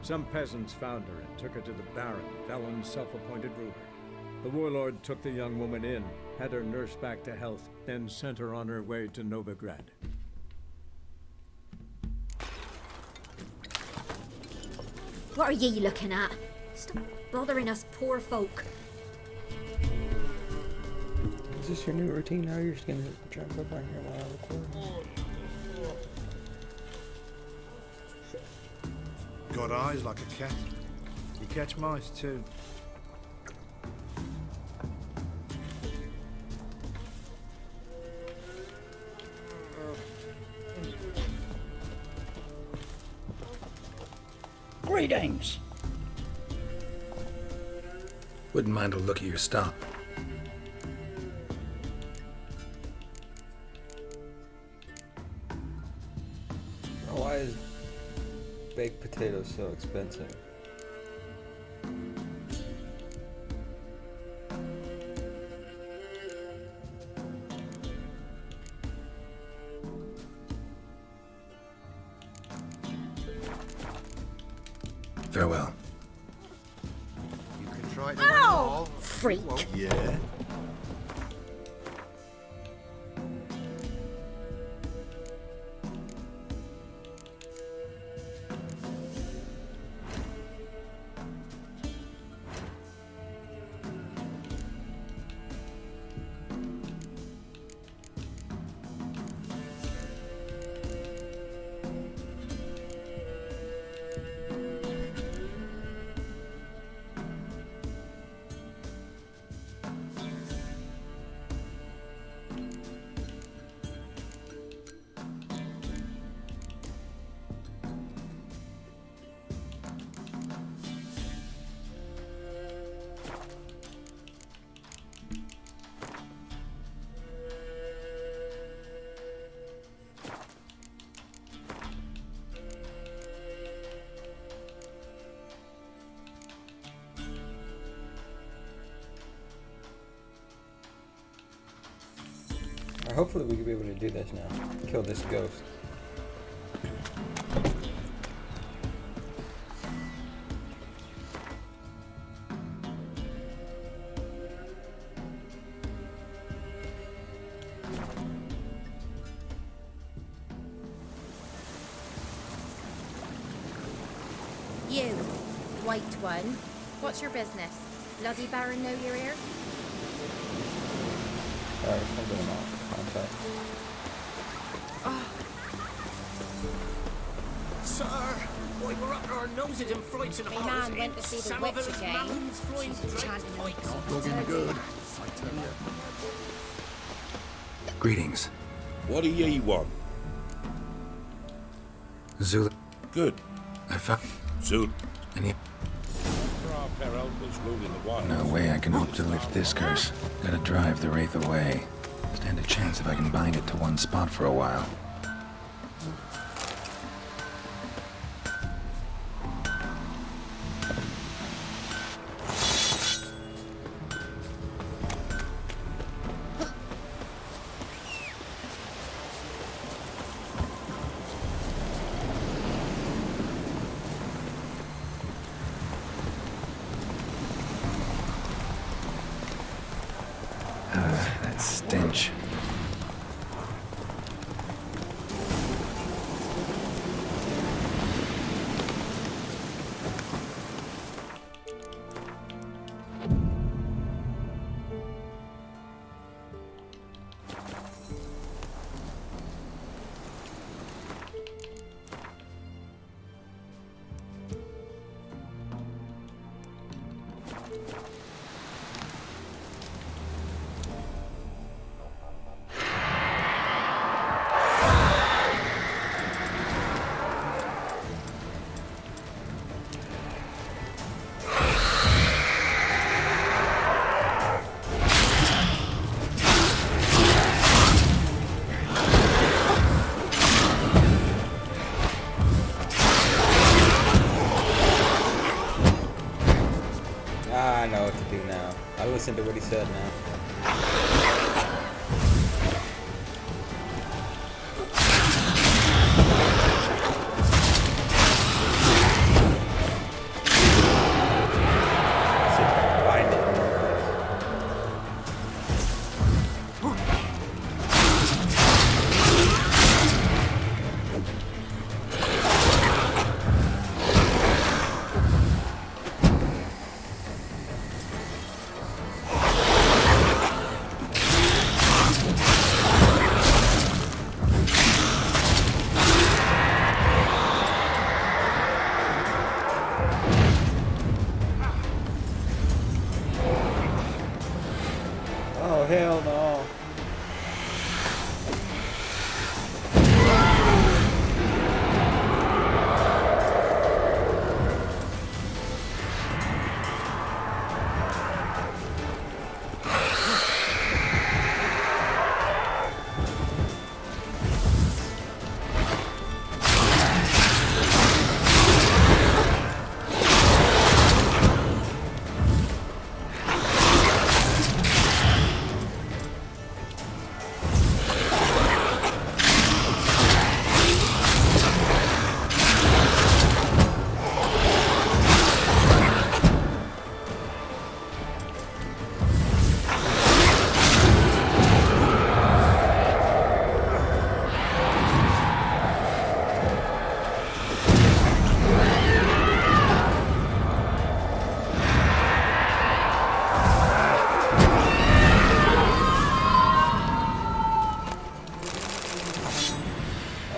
Some peasants found her and took her to the Baron, Valen's self-appointed ruler. The warlord took the young woman in, had her nursed back to health, then sent her on her way to Novigrad. What are ye looking at? Stop bothering us poor folk. Is this your new routine now? You're just gonna jump up on here while I record? Got eyes like a cat. You catch mice too. Greetings. Wouldn't mind a look at your stock. Why is baked potatoes so expensive? Farewell. You can try to Ow! Freak. Yeah. Hopefully we can be able to do this now. Kill this ghost. You, white one. What's your business? Bloody Baron know you're here? Alright, I'm going off contact. Sir, boy, we're up to our noses in flights and My horrors. man went to see the Some witch of those again. mountains flying She's straight enchanted spikes. like Looking good, I tell you. Greetings. What do ye want? Zula. Good. I found Zoot. any. Our fair uncle's ruling the wild. No way I can hope to lift this curse. Gotta drive the wraith away. Stand a chance if I can bind it to one spot for a while. That stench. I know what to do now. I listened to what he said now. hell no.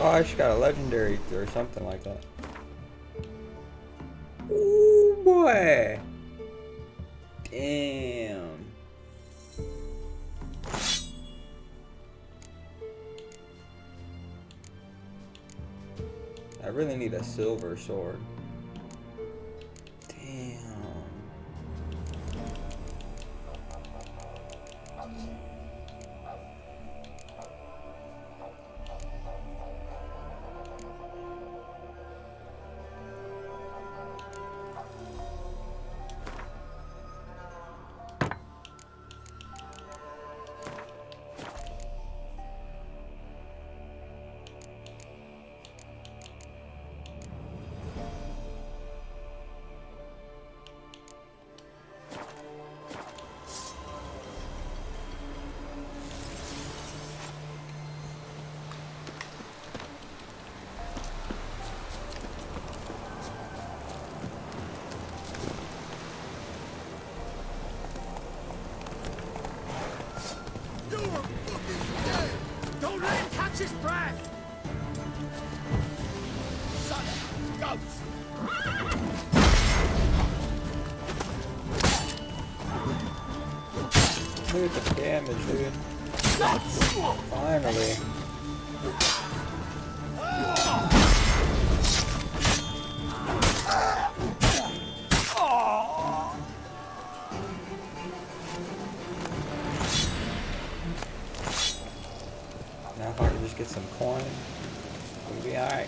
Oh, she got a legendary or something like that. Ooh, boy. Damn. I really need a silver sword. Damn. Don't let him catch his breath! Son of ghost! Look at the damage, dude. Finally. Now if I can just get some coin, we'll be alright.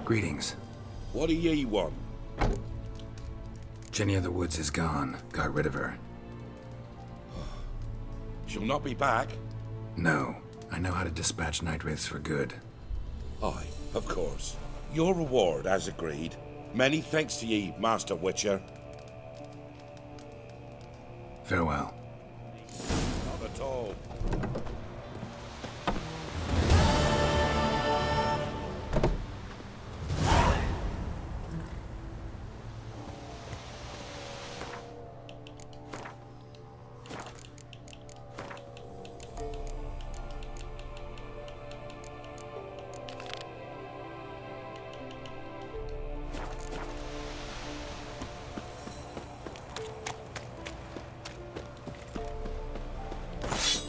Greetings. What do ye want? Jenny of the Woods is gone. Got rid of her. She'll not be back. No. I know how to dispatch night wraiths for good. Aye, of course. Your reward, as agreed. Many thanks to ye, Master Witcher. Farewell. Not at all.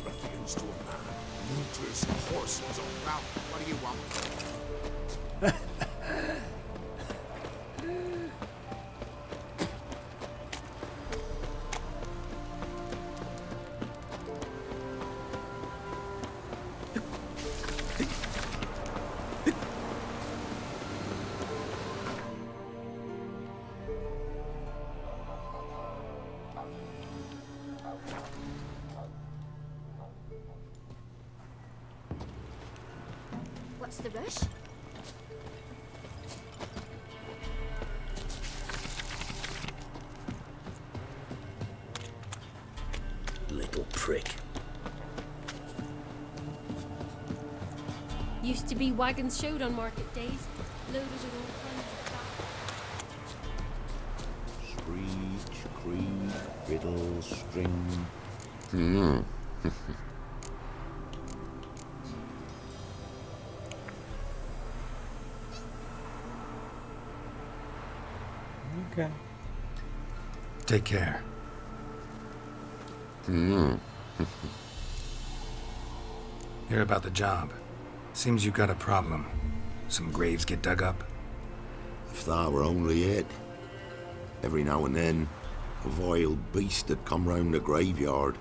Ruffians to a man. Looters, horses, or route. What do you want? What's the rush? Little prick. Used to be wagons showed on market days, loaded with all kinds of Screech, creak, riddle, string. Okay. Take care. Hear about the job. Seems you got a problem. Some graves get dug up. If that were only it. Every now and then, a vile beast would come round the graveyard,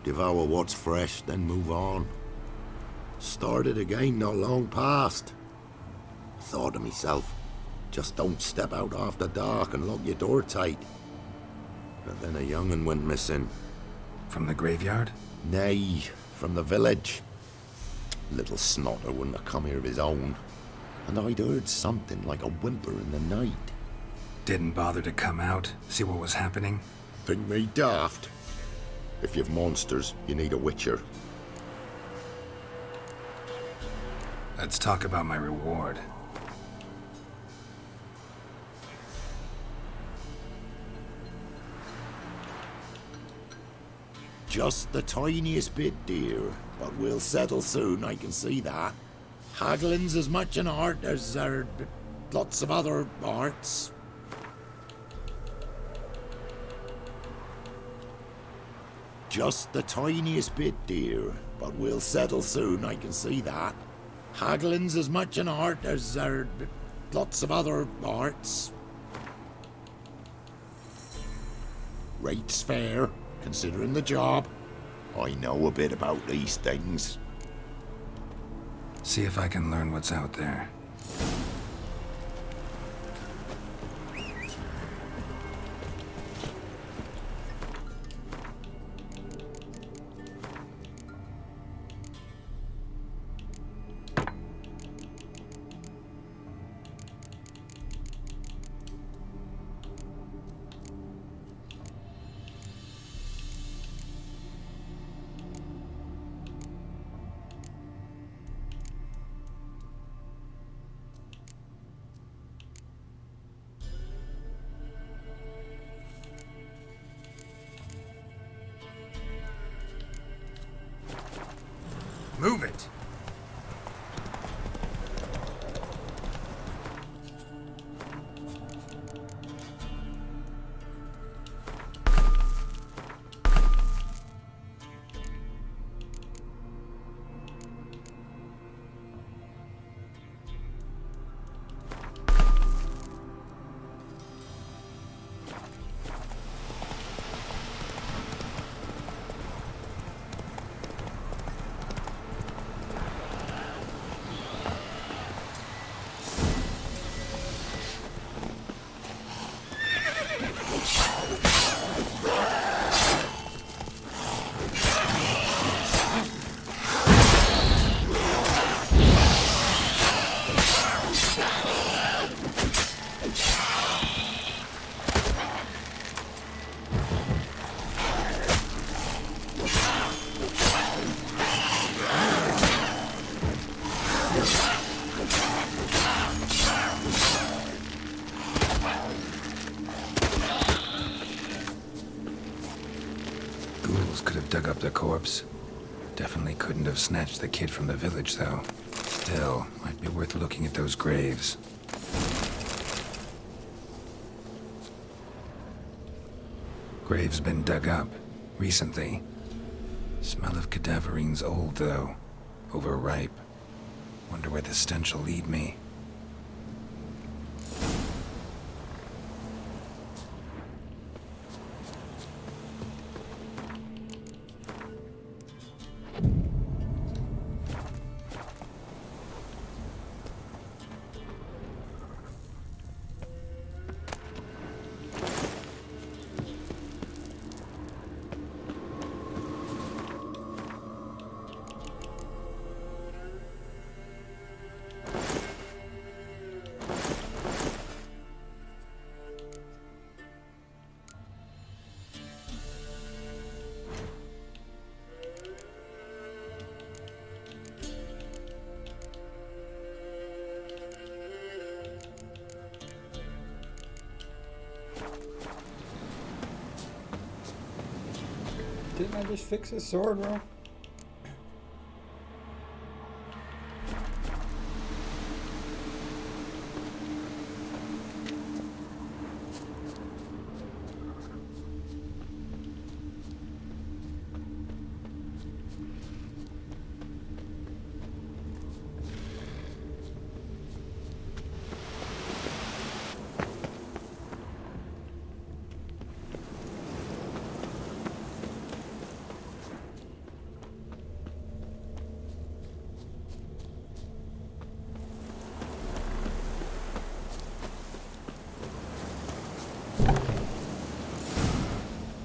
devour what's fresh, then move on. Started again not long past. Thought to myself, just don't step out after dark and lock your door tight. But then a young'un went missing. From the graveyard? Nay, from the village. Little snotter wouldn't have come here of his own. And I'd heard something like a whimper in the night. Didn't bother to come out, see what was happening? Think me daft? If you've monsters, you need a witcher. Let's talk about my reward. Just the tiniest bit, dear. But we'll settle soon, I can see that. Haggling's as much an art as lots of other arts. Just the tiniest bit, dear. But we'll settle soon, I can see that. Haggling's as much an art as lots of other arts. Rate's fair, considering the job. I know a bit about these things. See if I can learn what's out there. Move it! Dug up the corpse. Definitely couldn't have snatched the kid from the village, though. Still, might be worth looking at those graves. Grave's been dug up. Recently. Smell of cadaverine's old, though. Overripe. Wonder where the stench will lead me. Didn't I just fix his sword, bro?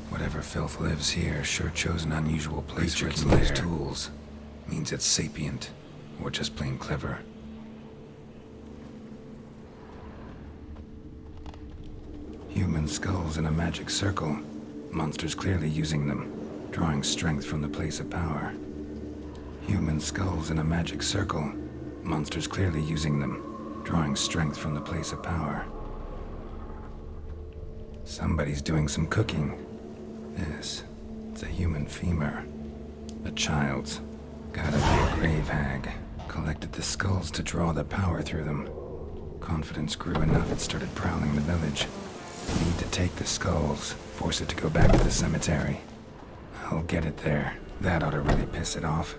Whatever filth lives here sure chose an unusual place for its lair. Tools means it's sapient, or just plain clever. Human skulls in a magic circle. Monsters clearly using them, drawing strength from the place of power. Human skulls in a magic circle. Monsters clearly using them, drawing strength from the place of power. Somebody's doing some cooking. This, it's a human femur. A child's. Gotta be a grave hag. Collected the skulls to draw the power through them. Confidence grew enough it started prowling the village. Need to take the skulls, force it to go back to the cemetery. I'll get it there. That ought to really piss it off.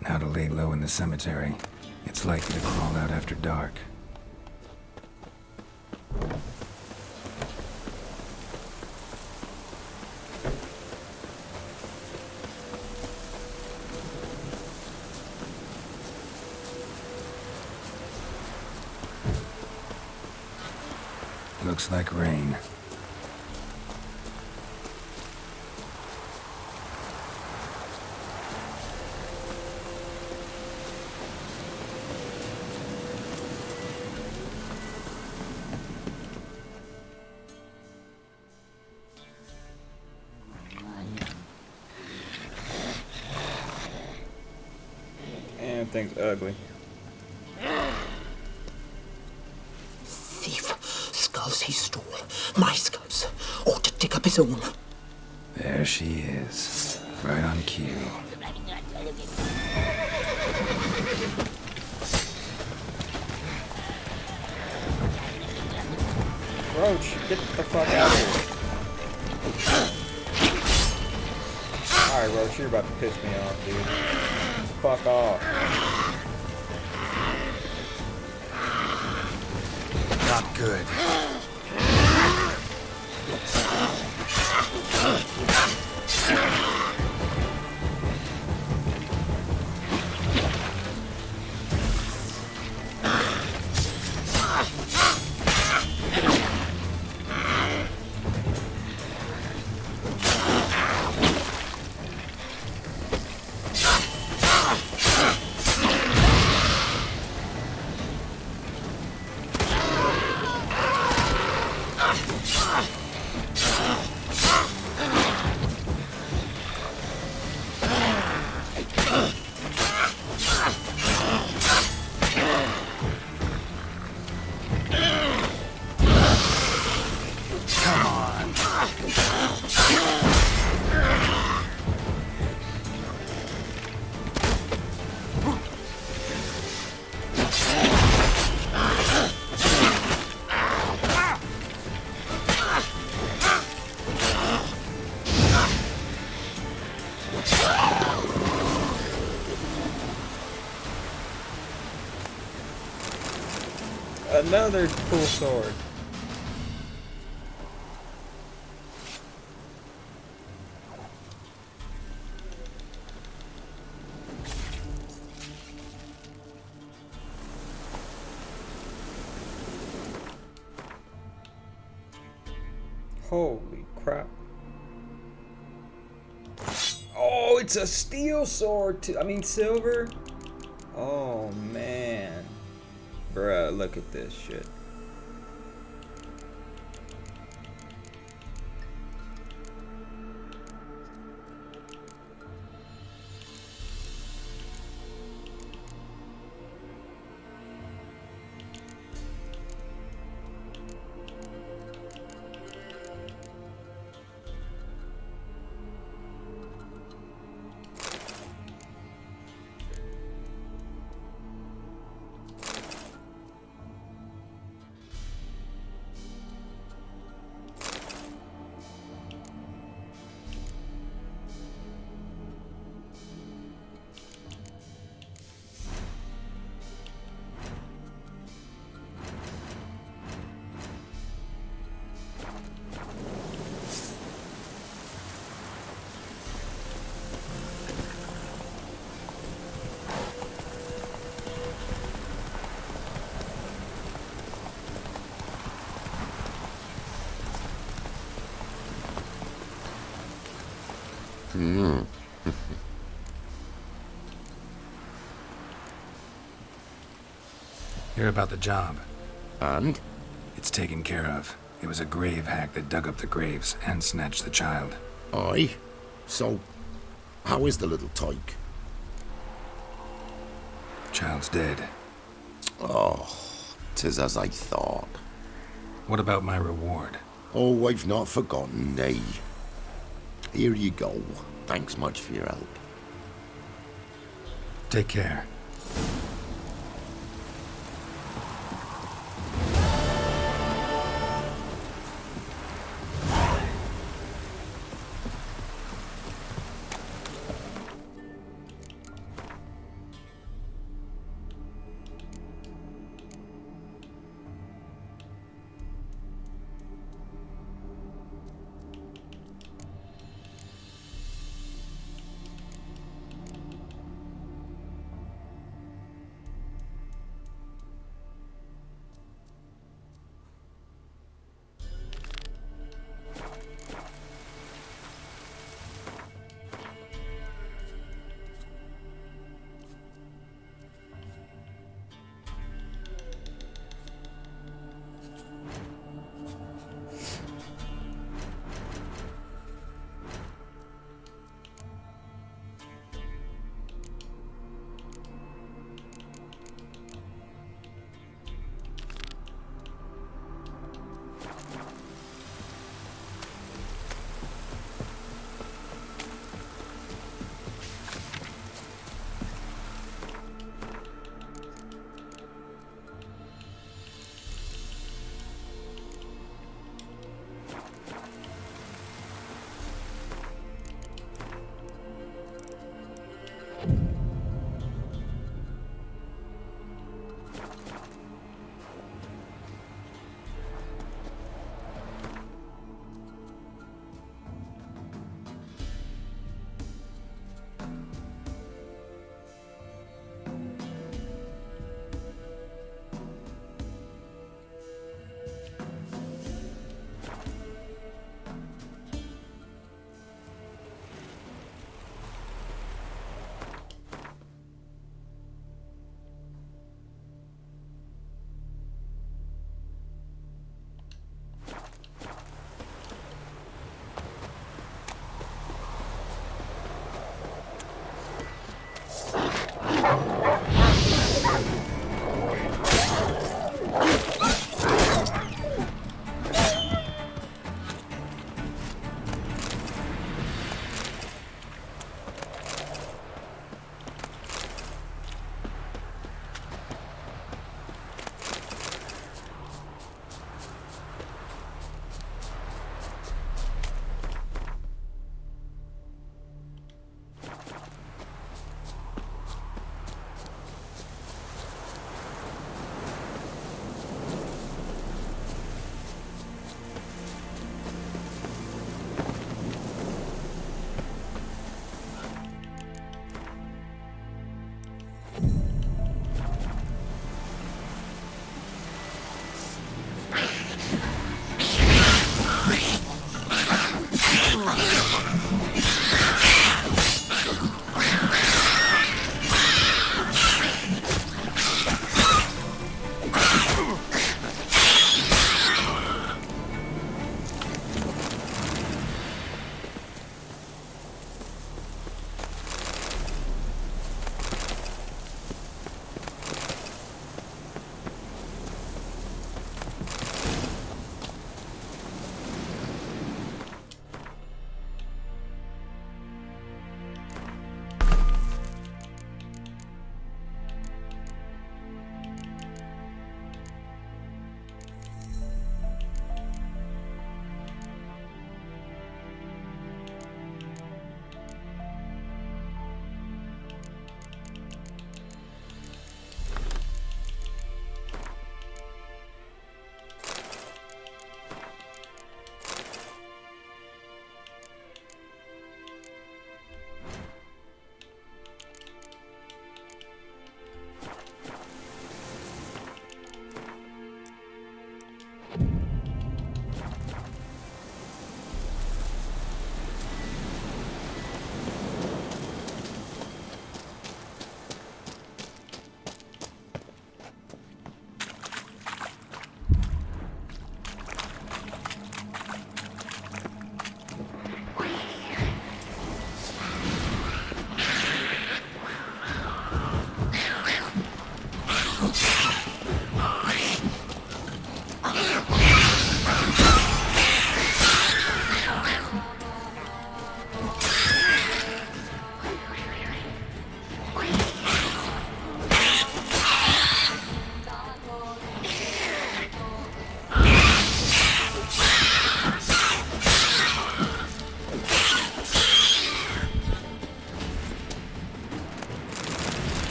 Now to lay low in the cemetery. It's likely to crawl out after dark. Looks like rain. Damn, thing's ugly. Skulls he stole. My skulls. Ought to dig up his own. There she is. Right on cue. Roach, get the fuck out of here. Alright, Roach, you're about to piss me off, dude. Fuck off. Not good. Another cool sword. Holy crap. Oh, it's a steel sword too. I mean silver. Oh man. Bruh, look at this shit. Hear about the job? And? It's taken care of. It was a grave hack that dug up the graves and snatched the child. Aye. So, how is the little tyke? Child's dead. Oh, 'tis as I thought. What about my reward? Oh, I've not forgotten, nay. Here you go. Thanks much for your help. Take care.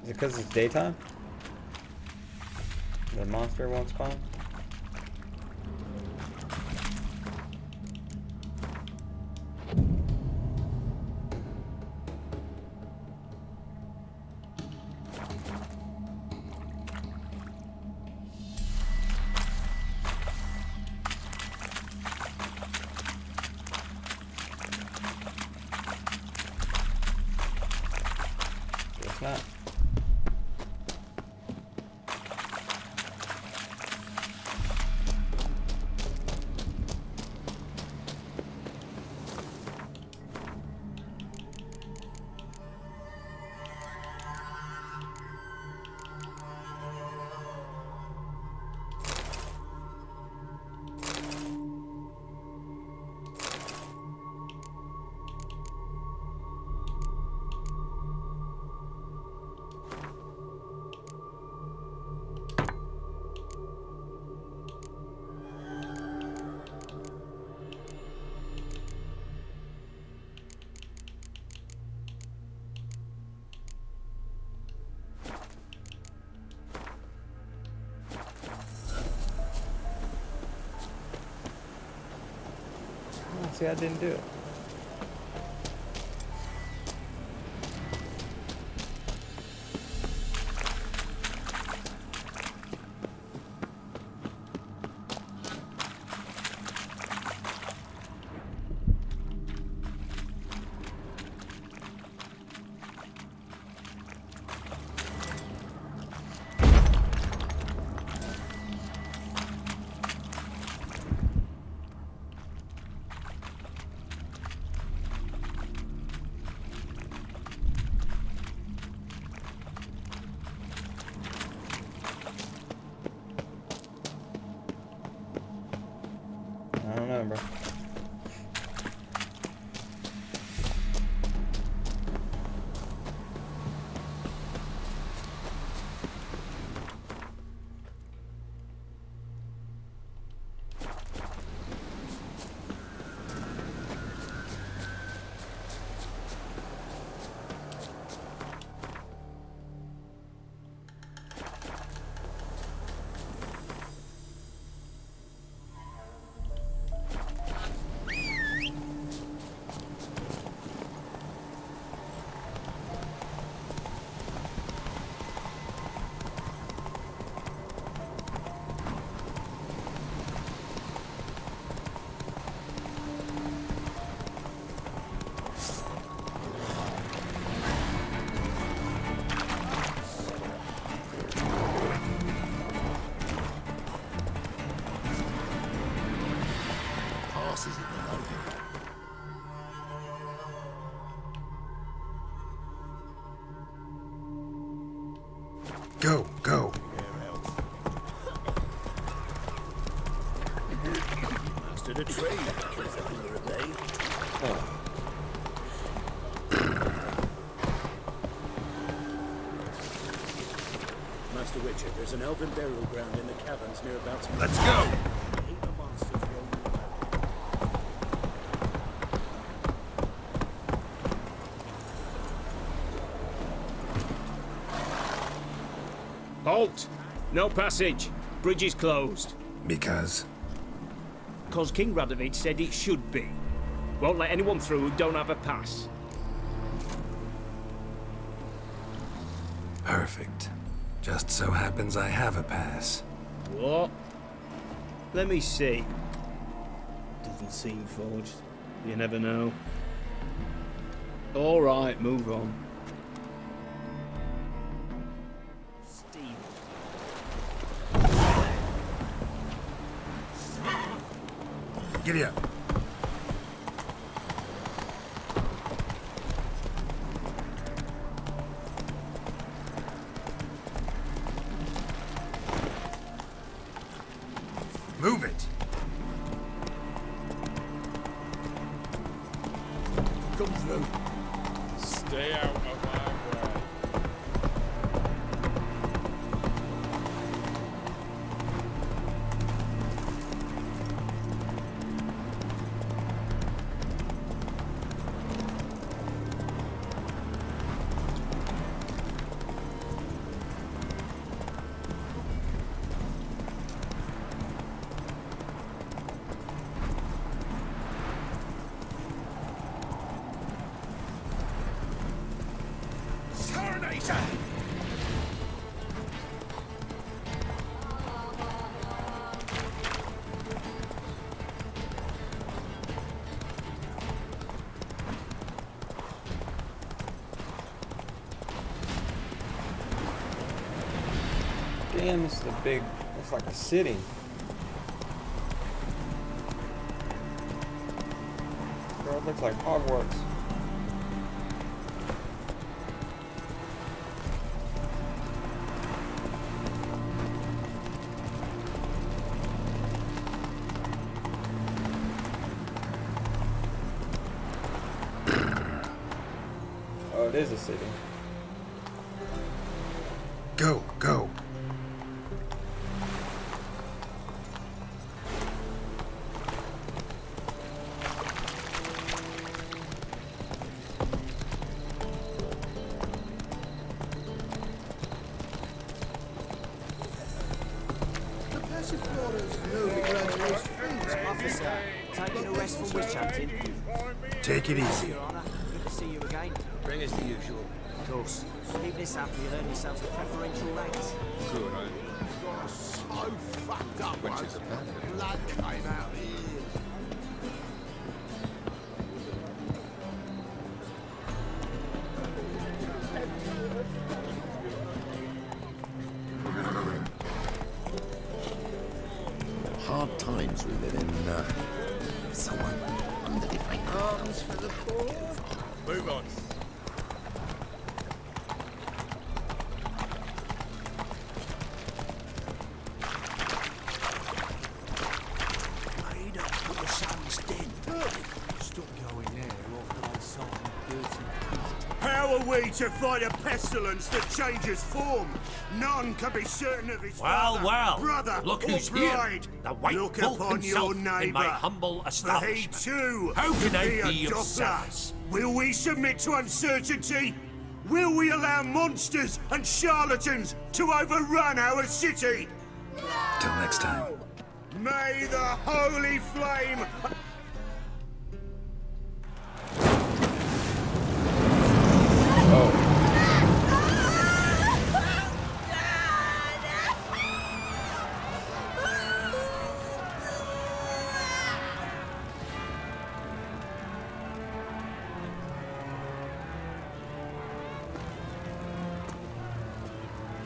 Is it because it's daytime? The monster won't spawn? Guess not. See, I didn't do it. I don't know, bro. Go, go. Mastered a trade. Master Witcher, there's an elven burial ground in the caverns near about. Let's go. I hate the monsters roaming around. Halt! No passage. Bridge is closed. Because? Cause King Radovid said it should be. Won't let anyone through who don't have a pass. Perfect. Just so happens I have a pass. What? Let me see. Doesn't seem forged. You never know. All right, move on. Giddy up. Move it. Come through. Stay out of my way. Damn, this is a big, it's like a city. Bro, it looks like Hogwarts. Oh, it is a city. Go, go. The Passiflora's NOVIGRAD most famous officer. Taking a rest from witch hunting. Take it easy. Your Honour, good to see you again. Bring us the usual. Of course. Keep this up and you'll earn yourselves a preferential rates. Good, eh? You're so fucked up. Which is a bad blood came out of here. Hard times we live in. Someone under the Arms for the poor. Move on. Made up with the sun's dead. Stop going there after I saw dirty. How are we to fight a pestilence that changes form? None can be certain of his father, brother, look or who's bride. here. The White Look Wolf upon himself your neighbour. in my humble For he establishment. too How can I be be a of doppler. service? Will we submit to uncertainty? Will we allow monsters and charlatans to overrun our city? Till next time. May the holy flame...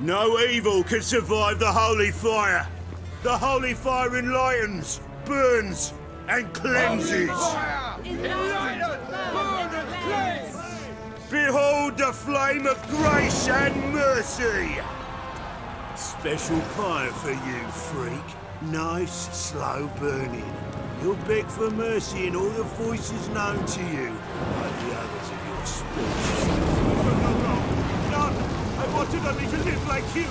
No evil can survive the holy fire. The holy fire enlightens, burns, and cleanses. Behold the flame of grace and mercy. Special fire for you, freak. Nice, slow burning. You'll beg for mercy in all the voices known to you, like the others of your species. No! I wanted only to live like you!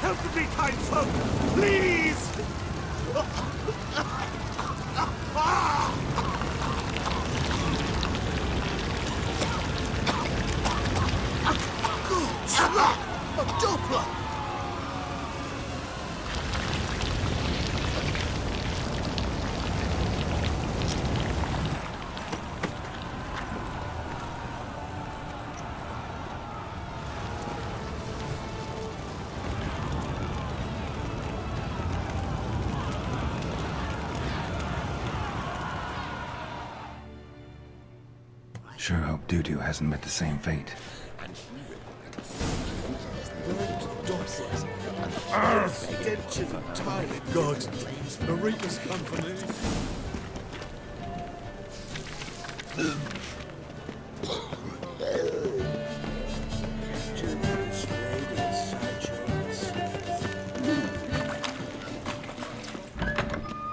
Help me, kind folk! Please! Good slap! A doppler! Sure hope Dudu hasn't met the same fate. Stench of a tyrant. God, the Reaper's company.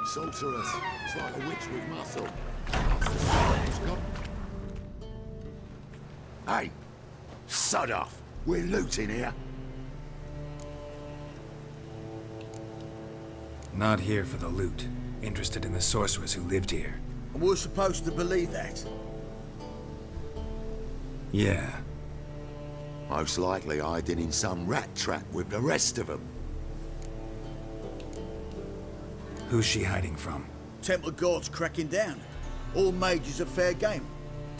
Sorceress. It's like a witch with muscle. Hey, sod off. We're looting here. Not here for the loot. Interested in the sorceress who lived here. And we're supposed to believe that. Yeah. Most likely hiding in some rat trap with the rest of them. Who's she hiding from? Temple Guards cracking down. All mages are fair game.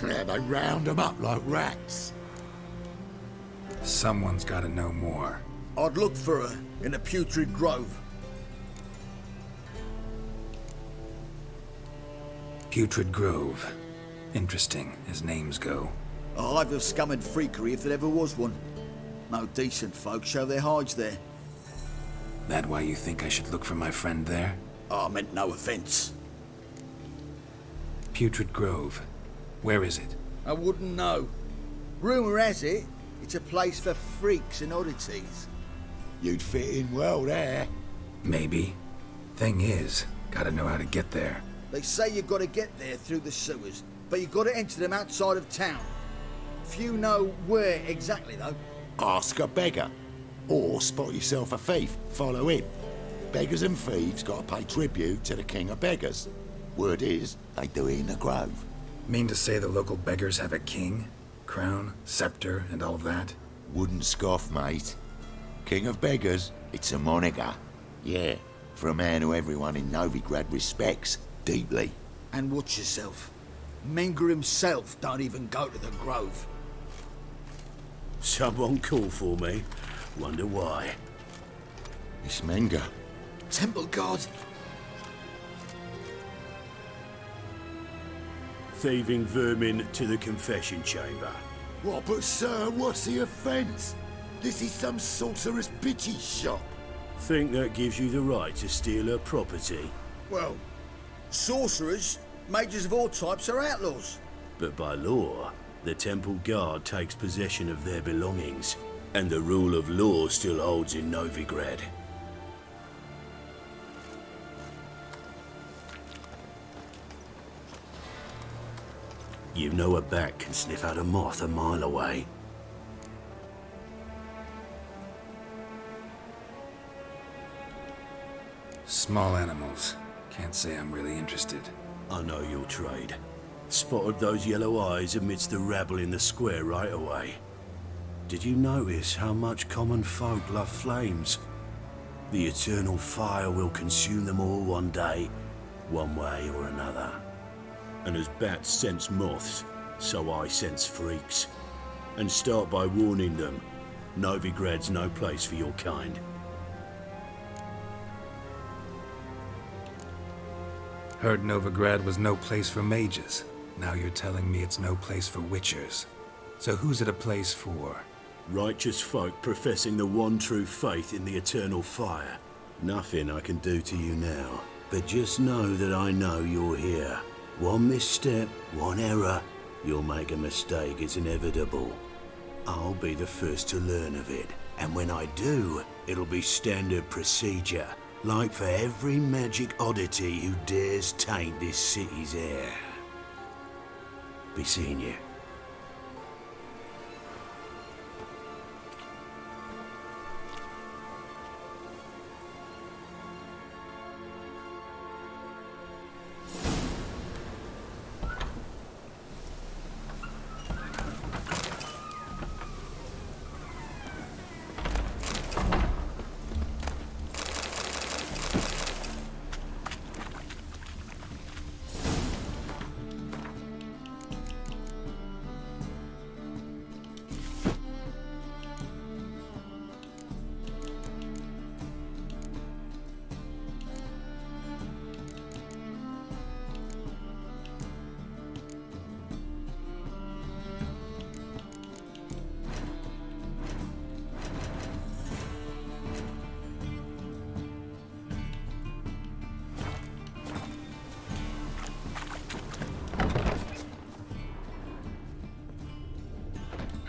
Yeah, they round them up like rats. Someone's gotta know more. I'd look for her in the Putrid Grove. Putrid Grove. Interesting, as names go. A hive of scum and freakery if there ever was one. No decent folk show their hides there. That why you think I should look for my friend there? I meant no offence. Putrid Grove. Where is it? I wouldn't know. Rumour has it, it's a place for freaks and oddities. You'd fit in well there. Maybe. Thing is, gotta know how to get there. They say you've got to get there through the sewers, but you've got to enter them outside of town. Few know where exactly, though. Ask a beggar. Or spot yourself a thief. Follow him. Beggars and thieves got to pay tribute to the king of beggars. Word is, they do it in the grove. Mean to say the local beggars have a king? Crown, scepter, and all that? Wouldn't scoff, mate. King of beggars, it's a moniker. Yeah, for a man who everyone in Novigrad respects deeply. And watch yourself. Menga himself don't even go to the grove. Someone call for me. Wonder why. It's Menga. Temple guard. Thieving vermin to the confession chamber. What, but sir, what's the offence? This is some sorcerer's bitchy shop. Think that gives you the right to steal her property? Well, sorcerers, mages of all types are outlaws. But by law, the temple guard takes possession of their belongings, and the rule of law still holds in Novigrad. You know a bat can sniff out a moth a mile away. Small animals. Can't say I'm really interested. I know your trade. Spotted those yellow eyes amidst the rabble in the square right away. Did you notice how much common folk love flames? The eternal fire will consume them all one day, one way or another. And as bats sense moths, so I sense freaks. And start by warning them, Novigrad's no place for your kind. Heard Novigrad was no place for mages. Now you're telling me it's no place for witchers. So who's it a place for? Righteous folk professing the one true faith in the eternal fire. Nothing I can do to you now, but just know that I know you're here. One misstep, one error, you'll make a mistake, it's inevitable. I'll be the first to learn of it, and when I do, it'll be standard procedure, like for every magic oddity who dares taint this city's air. Be seeing you.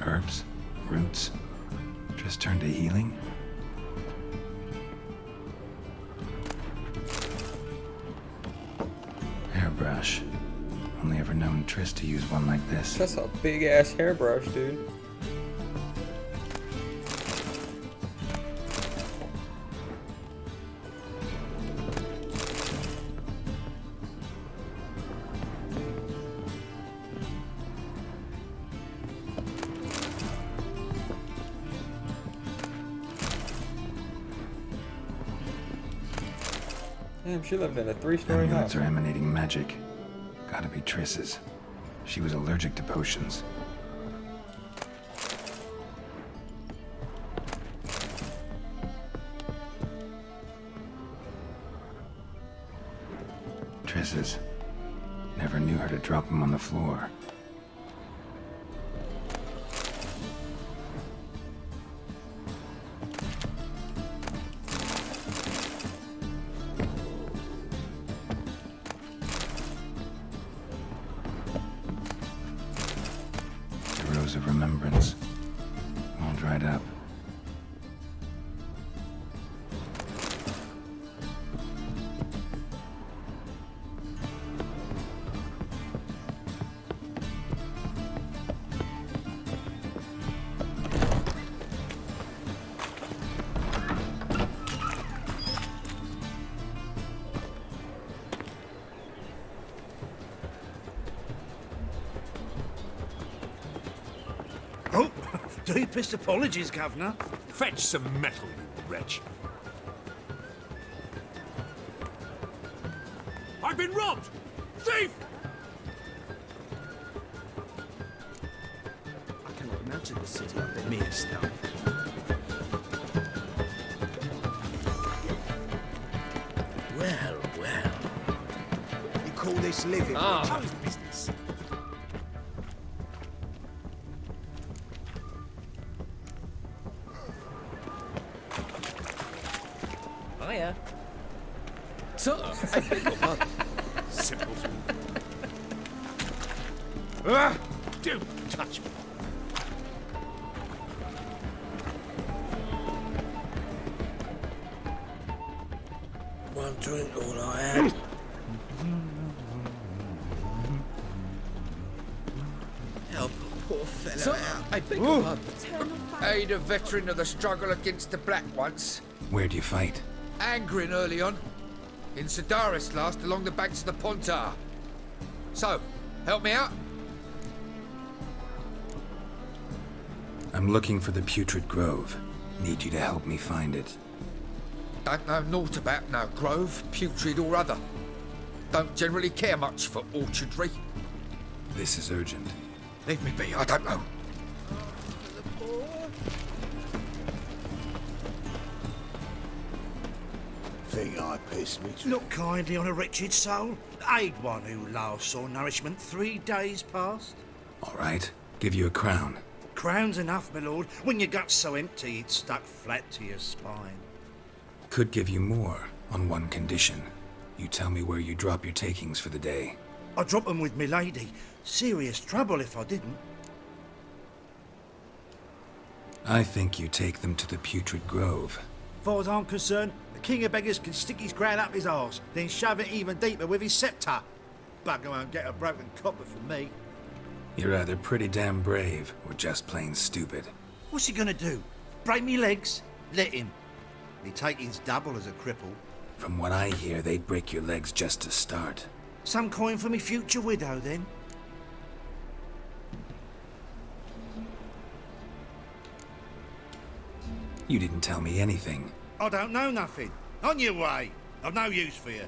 Herbs? Roots? Just turn to healing? Hairbrush. Only ever known Triss to use one like this. That's a big ass hairbrush, dude. Damn, she lived in a 3-story house. Amulets are emanating magic. Gotta be Triss's. She was allergic to potions. Triss's. Never knew her to drop them on the floor. Deepest apologies, Governor. Fetch some metal, you wretch. I've been robbed! Thief! I cannot imagine the city under mere stone. Well, well. You call this living? Ah. Business. Hiya. So, I beg your pardon. Simpleton. Don't touch me. One drink, all I had. Help a poor fellow So, out. I beg your pardon. Aid a veteran of the struggle against the Black once. Where'd you fight? Angering early on. In Sedaris last, along the banks of the Pontar. So, help me out? I'm looking for the Putrid Grove. Need you to help me find it. Don't know naught about no grove, putrid or other. Don't generally care much for orchardry. This is urgent. Leave me be, I don't know. Think I pissed me. Look kindly on a wretched soul. Aid one who last saw nourishment 3 days past. All right, give you a crown. Crown's enough, my lord, when your gut's so empty it's stuck flat to your spine. Could give you more, on one condition. You tell me where you drop your takings for the day. I drop them with me lady. Serious trouble if I didn't. I think you take them to the Putrid Grove. Far as I'm concerned, the king of beggars can stick his crown up his arse, then shove it even deeper with his sceptre. Bugger won't get a broken copper from me. You're either pretty damn brave, or just plain stupid. What's he gonna do? Break me legs? Let him. Me taking's double as a cripple. From what I hear, they'd break your legs just to start. Some coin for me future widow, then. You didn't tell me anything. I don't know nothing. On your way. I've no use for you.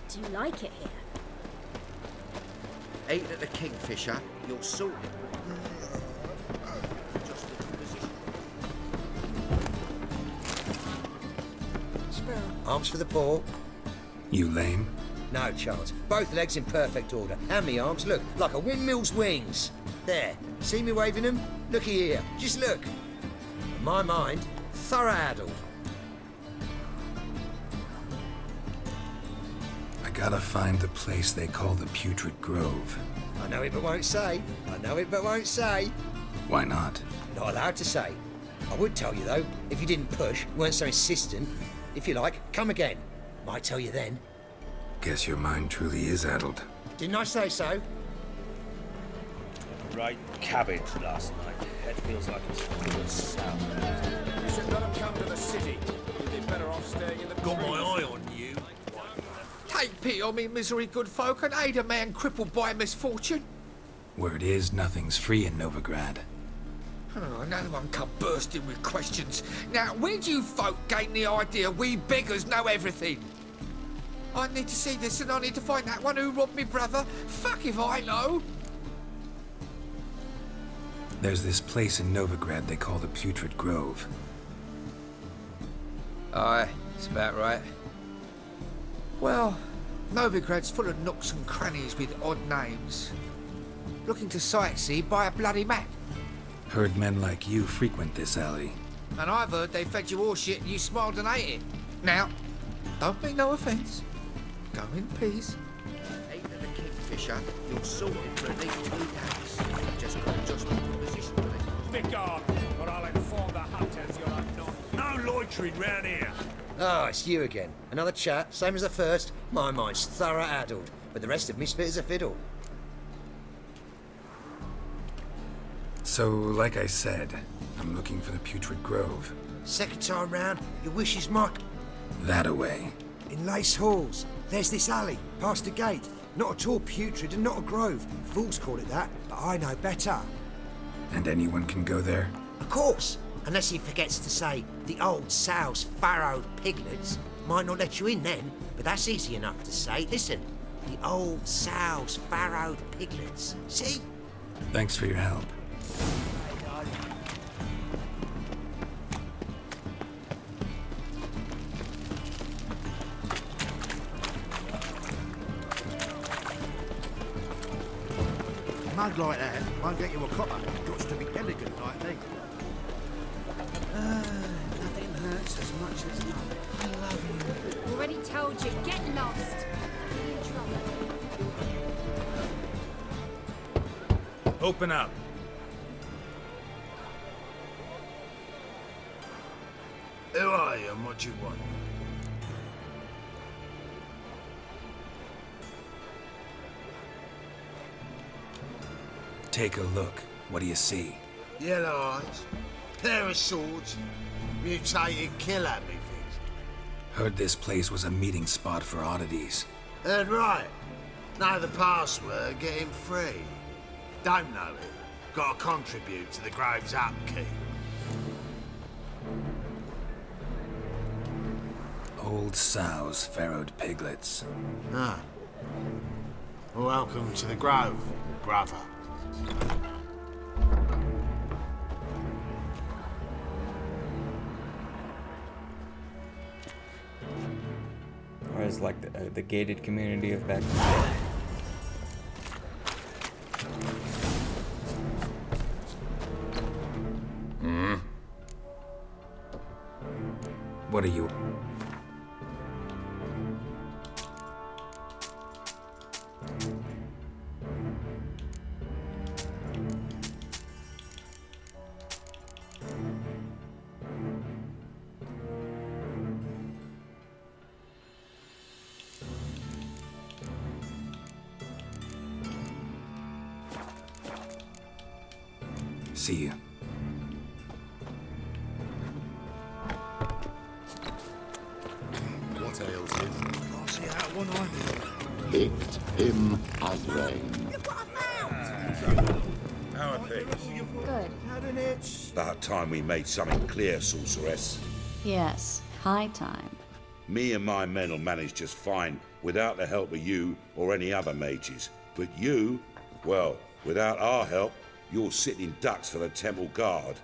Do you like it here? Ain't at the Kingfisher, you're sorted. Arms for the poor. You lame? No chance. Both legs in perfect order. And me arms, look, like a windmill's wings. There. See me waving them? Looky here. Just look. My mind, thorough addled. I gotta find the place they call the Putrid Grove. I know it but won't say. I know it but won't say. Why not? Not allowed to say. I would tell you though, if you didn't push, weren't so insistent. If you like, come again. Might tell you then. Guess your mind truly is addled. Didn't I say so? Right cabbage last night. Head feels like it's full of sound. You should let them come to the city. You'd be better off staying in the Got my eye on you. Take pity on me, misery good folk, and aid a man crippled by misfortune. Word is, nothing's free in Novigrad. Oh, another one come bursting with questions. Now, where do you folk gain the idea we beggars know everything? I need to see this and I need to find that one who robbed me brother. Fuck if I know. There's this place in Novigrad they call the Putrid Grove. Aye, it's about right. Well, Novigrad's full of nooks and crannies with odd names. Looking to sightsee by a bloody map. Heard men like you frequent this alley. And I've heard they fed you all shit and you smiled and ate it. Now, don't mean no offence. Go in peace. Ain't at the Kingfisher, you're sorted for at least 2 days. Just got adjustment position with it. Begone, or I'll inform the hunters you're unknown. No loitering round here. Oh, it's you again. Another chat, same as the first. My mind's thorough addled, but the rest of me's fit as a fiddle. So, like I said, I'm looking for the Putrid Grove. Second time round, your wish is marked. That-a-way. In Lace Halls. There's this alley, past the gate. Not at all putrid and not a grove. Fools call it that, but I know better. And anyone can go there? Of course, unless he forgets to say the old sow's farrowed piglets. Might not let you in then, but that's easy enough to say. Listen, the old sow's farrowed piglets. See? Thanks for your help. Mug like that won't get you a copper. Got to be elegant like me. Nothing hurts as much as love. I love you. Already told you, get lost. Be in trouble. Open up. Who are you and what do you want? Take a look. What do you see? Yellow eyes, pair of swords, mutated killer methods. Heard this place was a meeting spot for oddities. Heard right. Know the password, get him free. Don't know it. Gotta contribute to the grove's upkeep. Old sows, farrowed piglets. Ah. Welcome to the grove, brother. Or as like the gated community of back in the day. What are you? See you. What ails him? Can't see out one eye. Hit him as rain. How are things? Good. About time we made something clear, sorceress. Yes, high time. Me and my men will manage just fine without the help of you or any other mages. But you, well, without our help, you're sitting ducks for the temple guard.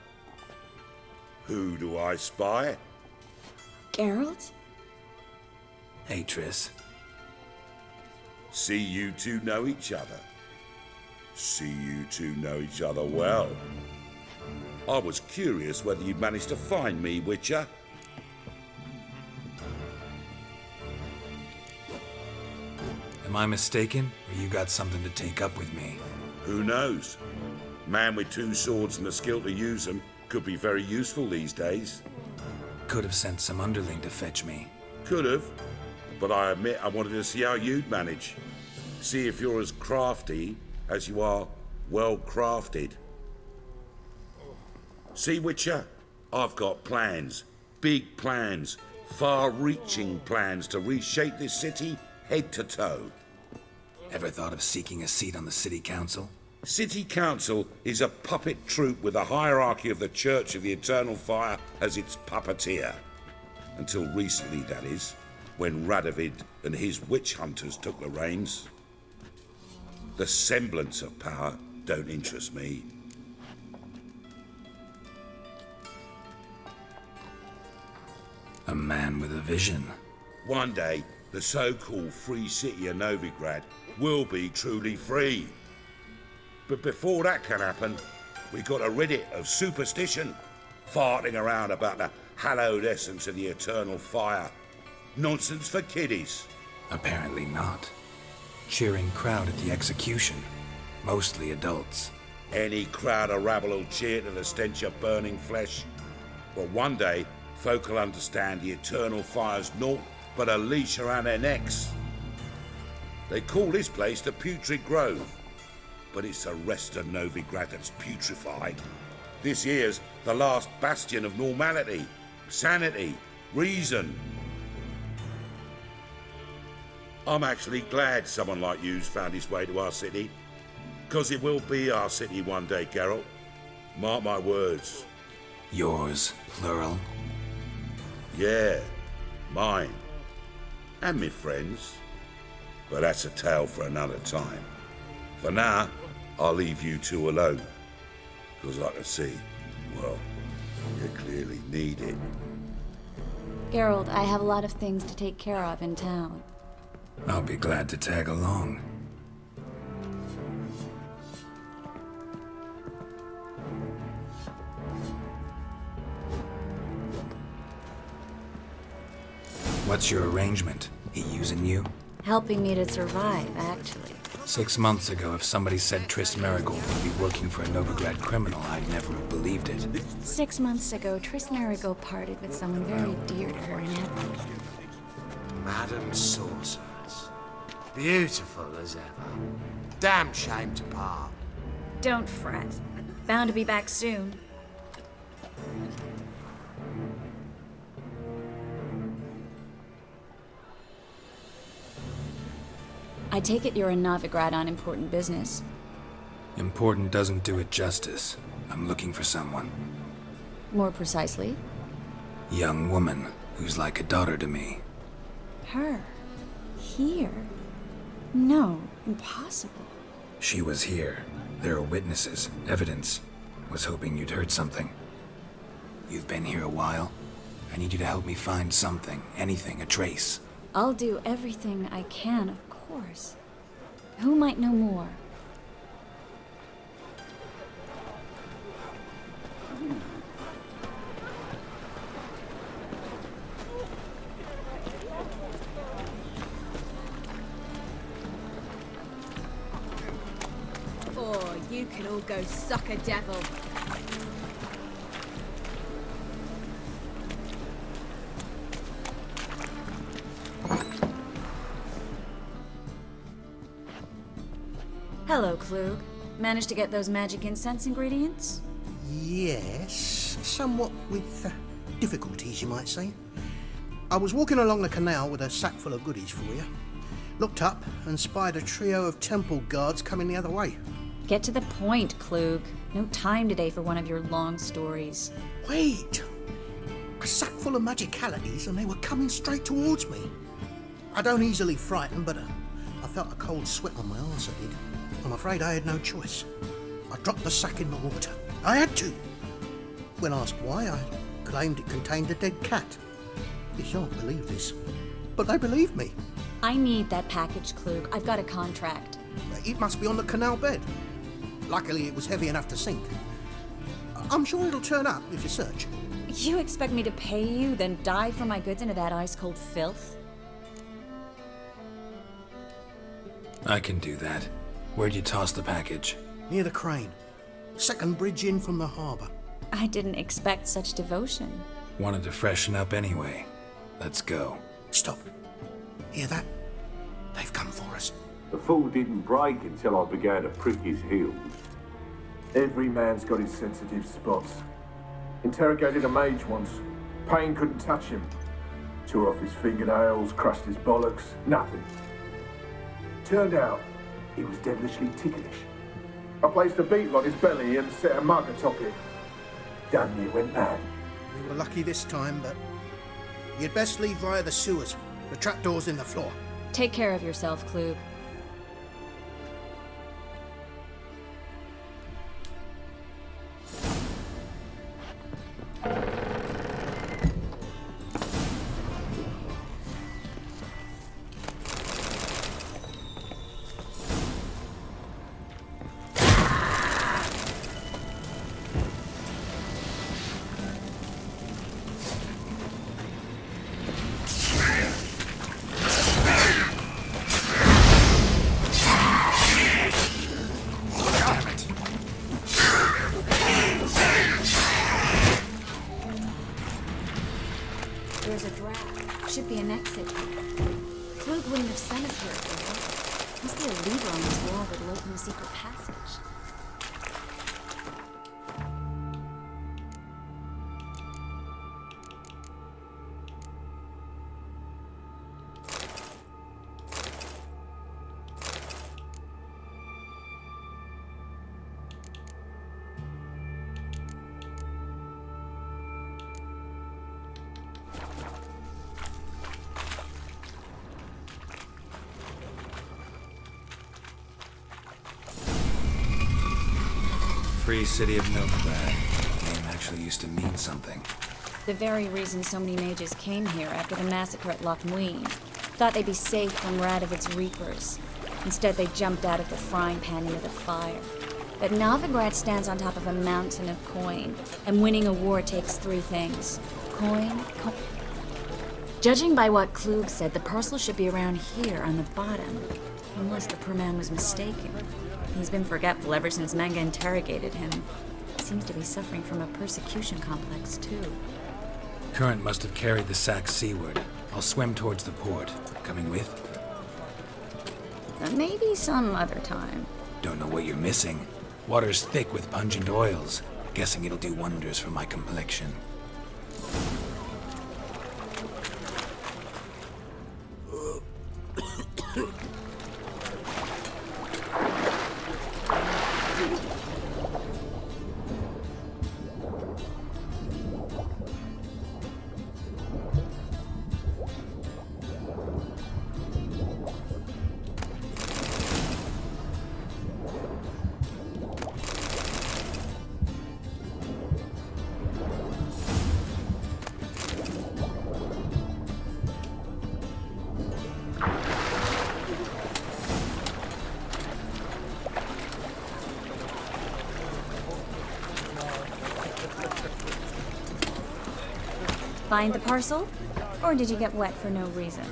Who do I spy? Geralt? Hey, Triss. See you two know each other. See you two know each other well. I was curious whether you'd managed to find me, Witcher. Am I mistaken, or you got something to take up with me? Who knows? Man with two swords and the skill to use them could be very useful these days. Could have sent some underling to fetch me. Could have, but I admit I wanted to see how you'd manage. See if you're as crafty as you are well crafted. See, Witcher, I've got plans. Big plans. Far-reaching plans to reshape this city head to toe. Ever thought of seeking a seat on the city council? City Council is a puppet troupe with the hierarchy of the Church of the Eternal Fire as its puppeteer. Until recently, that is, when Radovid and his witch hunters took the reins. The semblance of power don't interest me. A man with a vision. One day, the so-called free city of Novigrad will be truly free. But before that can happen, we got to rid it of superstition, farting around about the hallowed essence of the eternal fire. Nonsense for kiddies. Apparently not. Cheering crowd at the execution. Mostly adults. Any crowd of rabble will cheer to the stench of burning flesh. But one day, folk will understand the eternal fire's naught but a leash around their necks. They call this place the Putrid Grove, but it's the rest of Novigrad that's putrefied. This here's the last bastion of normality, sanity, reason. I'm actually glad someone like you's found his way to our city. Because it will be our city one day, Geralt. Mark my words. Yours, plural? Yeah, mine. And me friends. But that's a tale for another time. For now, I'll leave you two alone. Because I can see, well, you clearly need it. Geralt, I have a lot of things to take care of in town. I'll be glad to tag along. What's your arrangement? He using you? Helping me to survive, actually. 6 months ago, if somebody said Triss Merigold would be working for a Novigrad criminal, I'd never have believed it. 6 months ago, Triss Merigold parted with someone very dear to her in Edinburgh. Madam Sorceress. Beautiful as ever. Damn shame to part. Don't fret. Bound to be back soon. I take it you're in Novigrad on important business. Important doesn't do it justice. I'm looking for someone. More precisely? Young woman who's like a daughter to me. Her? Here? No, impossible. She was here. There are witnesses, evidence. Was hoping you'd heard something. You've been here a while. I need you to help me find something, anything, a trace. I'll do everything I can, of course. Who might know more? Oh, you can all go suck a devil. Hello, Klug. Managed to get those magic incense ingredients? Yes, somewhat with difficulties, you might say. I was walking along the canal with a sack full of goodies for you. Looked up and spied a trio of temple guards coming the other way. Get to the point, Klug. No time today for one of your long stories. Wait! A sack full of magicalities and they were coming straight towards me. I don't easily frighten, but I felt a cold sweat on my arse, I did. I'm afraid I had no choice. I dropped the sack in the water. I had to. When asked why, I claimed it contained a dead cat. You shan't believe this, but they believed me. I need that package, Klug. I've got a contract. It must be on the canal bed. Luckily, it was heavy enough to sink. I'm sure it'll turn up if you search. You expect me to pay you, then dive for my goods into that ice-cold filth? I can do that. Where'd you toss the package? Near the crane. Second bridge in from the harbour. I didn't expect such devotion. Wanted to freshen up anyway. Let's go. Stop. Hear that? They've come for us. The fall didn't break until I began to prick his heels. Every man's got his sensitive spots. Interrogated a mage once. Pain couldn't touch him. Tore off his fingernails, crushed his bollocks, nothing. Turned out, he was devilishly ticklish. I placed a beetle on his belly and set a mug atop it. Damn near went mad. We were lucky this time, but you'd best leave via the sewers. The trapdoor's in the floor. Take care of yourself, Klug. There's a draft. Should be an exit here. Klug wouldn't have sent us here if there wasn't. Must be a lever on this wall that'll open the secret passage. Free city of Novigrad. The name actually used to mean something. The very reason so many mages came here after the massacre at Loch Muin. Thought they'd be safe from Radovid's reapers. Instead, they jumped out of the frying pan into the fire. But Novigrad stands on top of a mountain of coin, and winning a war takes three things. Coin. Judging by what Klug said, the parcel should be around here on the bottom. Unless the poor man was mistaken. He's been forgetful ever since Manga interrogated him. Seems to be suffering from a persecution complex, too. Current must have carried the sack seaward. I'll swim towards the port. Coming with? Maybe some other time. Don't know what you're missing. Water's thick with pungent oils. Guessing it'll do wonders for my complexion. Find the parcel? Or did you get wet for no reason?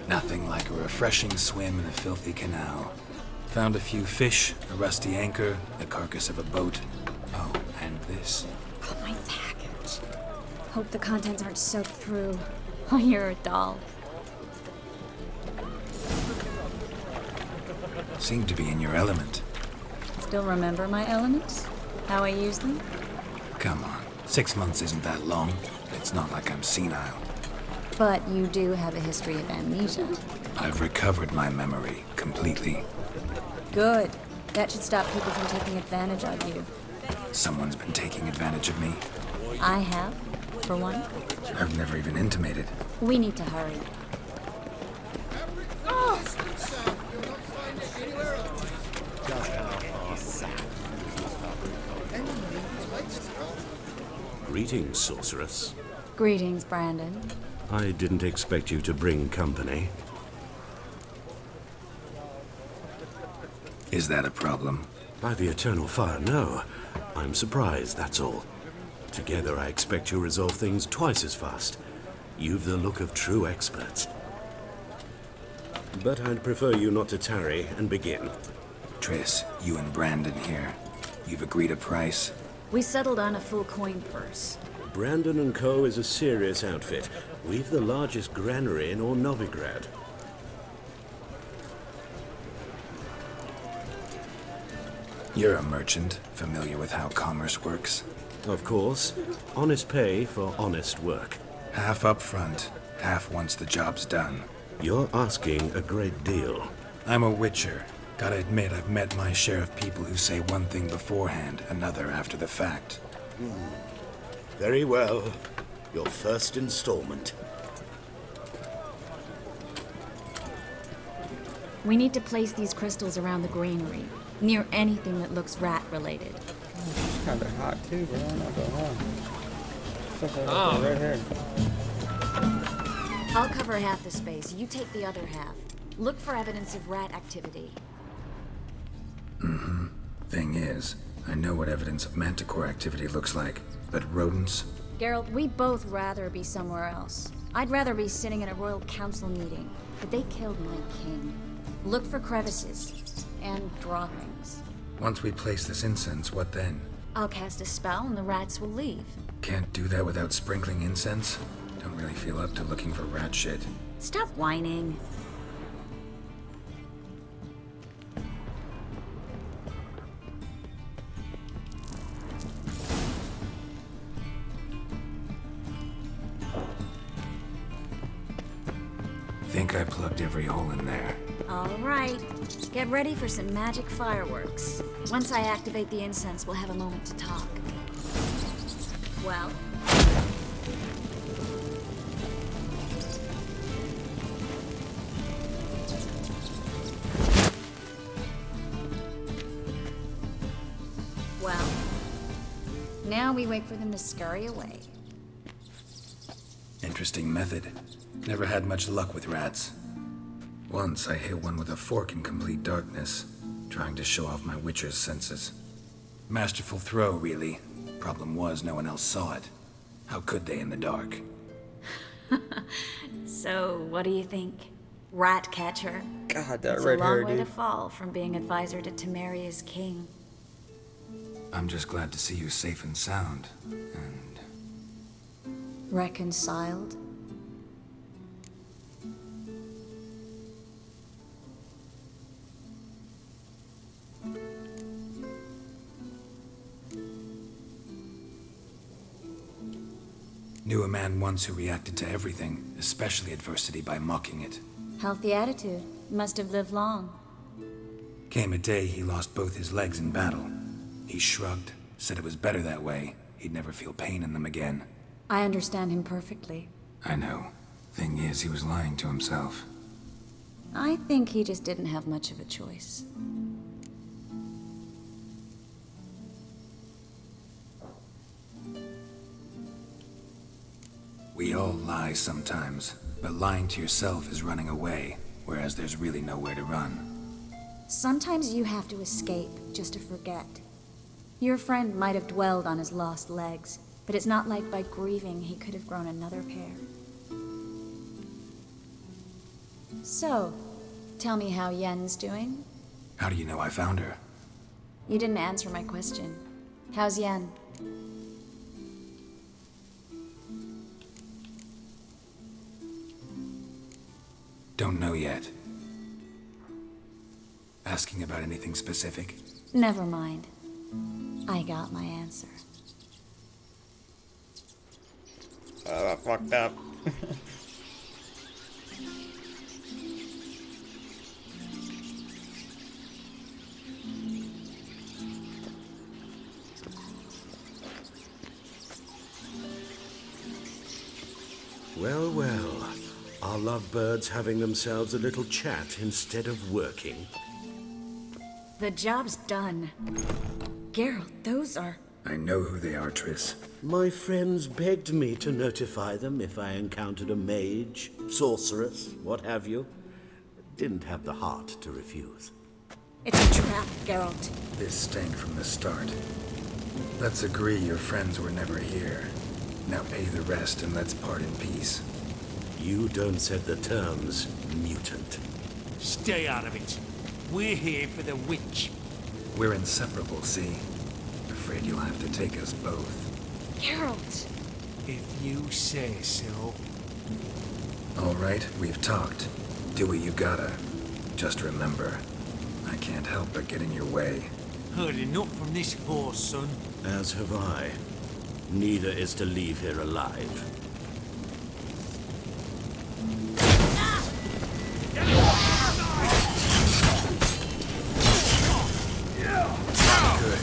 Nothing like a refreshing swim in a filthy canal. Found a few fish, a rusty anchor, the carcass of a boat. Oh, and this. Oh, my package. Hope the contents aren't soaked through. Oh, you're a doll. Seem to be in your element. Still remember my elements? How I use them? Come on, 6 months isn't that long. It's not like I'm senile. But you do have a history of amnesia. I've recovered my memory completely. Good. That should stop people from taking advantage of you. Someone's been taking advantage of me. I have, for one. I've never even intimated. We need to hurry. Greetings, sorceress. Greetings, Brandon. I didn't expect you to bring company. Is that a problem? By the eternal fire, no. I'm surprised, that's all. Together, I expect you'll resolve things twice as fast. You've the look of true experts. But I'd prefer you not to tarry and begin. Triss, you and Brandon here. You've agreed a price? We settled on a full coin purse. Brandon & Co. is a serious outfit. We've the largest granary in all Novigrad. You're a merchant, familiar with how commerce works? Of course. Honest pay for honest work. Half up front, half once the job's done. You're asking a great deal. I'm a witcher. Gotta admit, I've met my share of people who say one thing beforehand, another after the fact. Very well. Your first installment. We need to place these crystals around the granary, near anything that looks rat-related. It's kind of hot too, bro. I'm not gonna lie. Right here. I'll cover half the space. You take the other half. Look for evidence of rat activity. Mm-hmm. Thing is, I know what evidence of manticore activity looks like, but rodents? Geralt, we'd both rather be somewhere else. I'd rather be sitting in a royal council meeting, but they killed my king. Look for crevices and droppings. Once we place this incense, what then? I'll cast a spell and the rats will leave. Can't do that without sprinkling incense? Don't really feel up to looking for rat shit. Stop whining. Think I plugged every hole in there. All right. Get ready for some magic fireworks. Once I activate the incense, we'll have a moment to talk. Well? Well? Now we wait for them to scurry away. Interesting method. Never had much luck with rats. Once I hit one with a fork in complete darkness, trying to show off my witcher's senses. Masterful throw, really. Problem was, no one else saw it. How could they in the dark? So, what do you think? Rat catcher? God, that it's red a long hair, way to dude. fall from being advisor to Temeria's king. I'm just glad to see you safe and sound. And Reconciled? knew a man once who reacted to everything, especially adversity, by mocking it. Healthy attitude. Must have lived long. Came a day he lost both his legs in battle. He shrugged, said it was better that way. He'd never feel pain in them again. I understand him perfectly. I know. Thing is, he was lying to himself. I think he just didn't have much of a choice. We all lie sometimes, but lying to yourself is running away, whereas there's really nowhere to run. Sometimes you have to escape just to forget. Your friend might have dwelled on his lost legs, but it's not like by grieving he could have grown another pair. So, tell me how Yen's doing? How do you know I found her? You didn't answer my question. How's Yen? Don't know yet. Asking about anything specific? Never mind. I got my answer. I fucked up. Well, well. Our lovebirds having themselves a little chat instead of working. The job's done. Geralt, those are... I know who they are, Triss. My friends begged me to notify them if I encountered a mage, sorceress, what have you. Didn't have the heart to refuse. It's a trap, Geralt. This stank from the start. Let's agree your friends were never here. Now pay the rest and let's part in peace. You don't set the terms, mutant. Stay out of it. We're here for the witch. We're inseparable, see? Afraid you'll have to take us both. Geralt! If you say so. All right, we've talked. Do what you gotta. Just remember, I can't help but get in your way. Heard enough from this horse, son. As have I. Neither is to leave here alive. Good.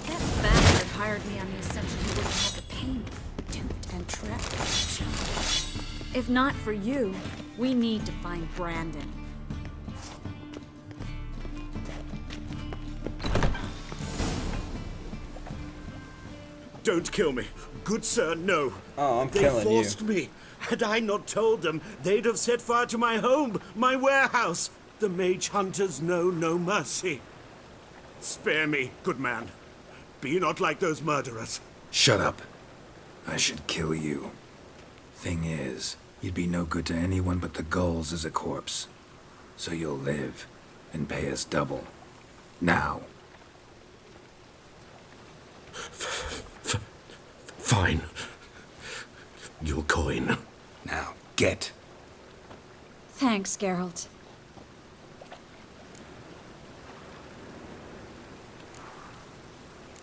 That bastard hired me on the assumption he wouldn't have to pay me. Duped and trapped. If not for you, we need to find Brandon. Don't kill me. Good sir, no. Oh, I'm they killing you. forced me. Had I not told them, they'd have set fire to my home, my warehouse. The mage hunters know no mercy. Spare me, good man. Be not like those murderers. Shut up. I should kill you. Thing is, you'd be no good to anyone but the gulls as a corpse. So you'll live and pay us double. Now. Fine. Your coin. Now, get. Thanks, Geralt.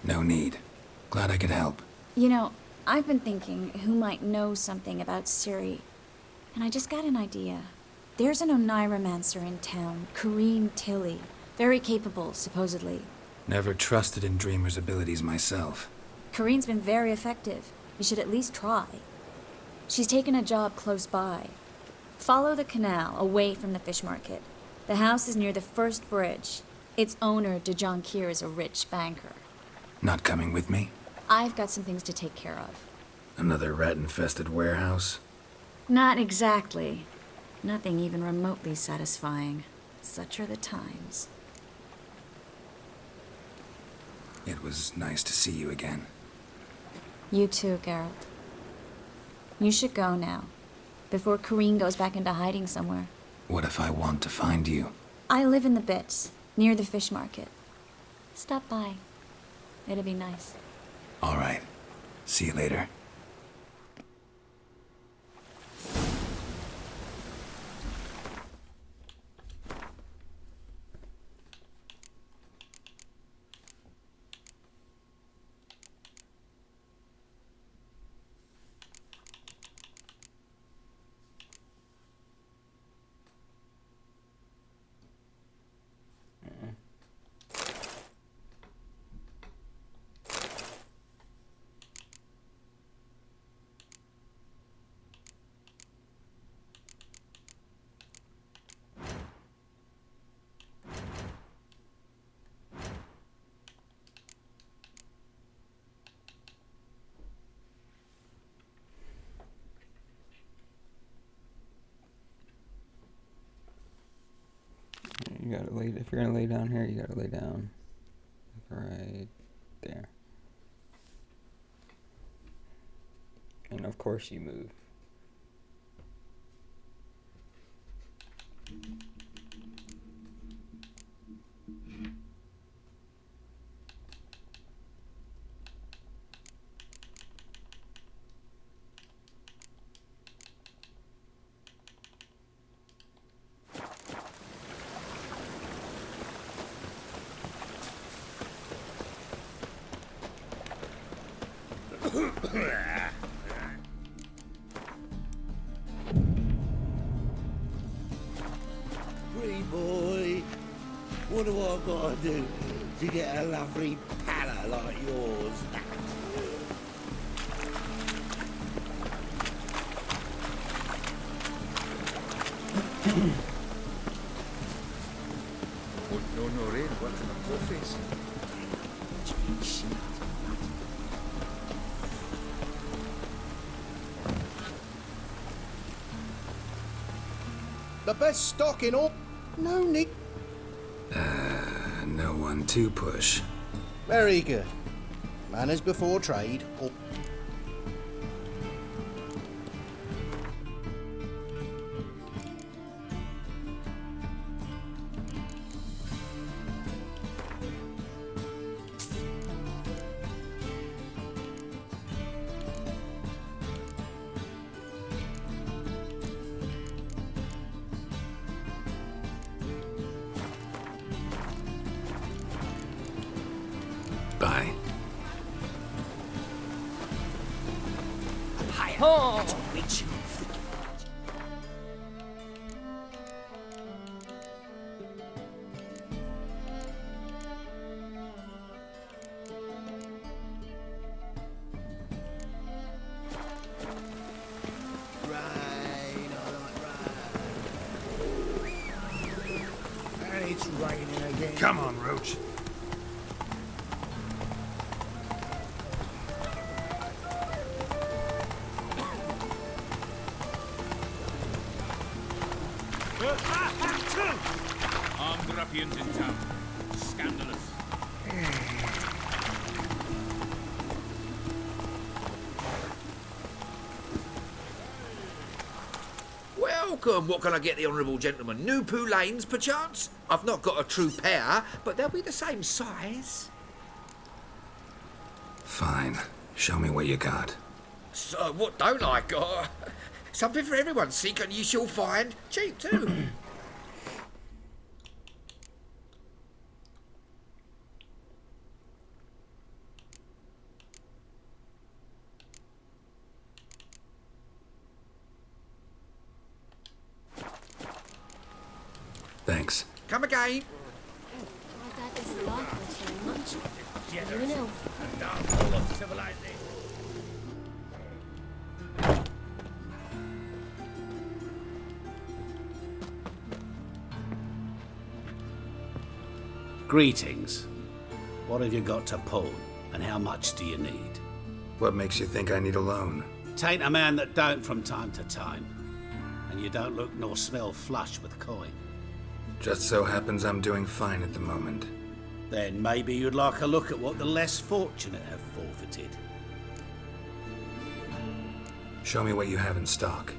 No need. Glad I could help. You know, I've been thinking who might know something about Ciri, and I just got an idea. There's an Oniromancer in town, Kareen Tilly. Very capable, supposedly. Never trusted in Dreamer's abilities myself. Kareen's been very effective. You should at least try. She's taken a job close by. Follow the canal, away from the fish market. The house is near the first bridge. Its owner, Dejon Kier, is a rich banker. Not coming with me? I've got some things to take care of. Another rat-infested warehouse? Not exactly. Nothing even remotely satisfying. Such are the times. It was nice to see you again. You too, Geralt. You should go now, before Kareen goes back into hiding somewhere. What if I want to find you? I live in the Bits, near the fish market. Stop by. It'll be nice. All right. See you later. You gotta lay, if you're gonna lay down here, you gotta lay down right there. And of course you move. Pretty boy, what do I gotta do to get a lovely pala like yours? No rain, what's in the coffees? The best stock in all. No need. No one to push. Very good. Manners before trade. Oh. Bye. Higher. Oh. That's reach. And it's raining again. Come on, Roach. Armed ruffians in town. Scandalous. Welcome. What can I get the honourable gentleman? New Poo Lanes, perchance? I've not got a true pair, but they'll be the same size. Fine. Show me what you got. So, what don't I got? Something for everyone. Seek and you shall find. Cheap, too. Thanks. Come again. That is not much. You know. Downfall of civilization. Greetings. What have you got to pawn, and how much do you need? What makes you think I need a loan? Tain't a man that don't from time to time. And you don't look nor smell flush with coin. Just so happens I'm doing fine at the moment. Then maybe you'd like a look at what the less fortunate have forfeited. Show me what you have in stock.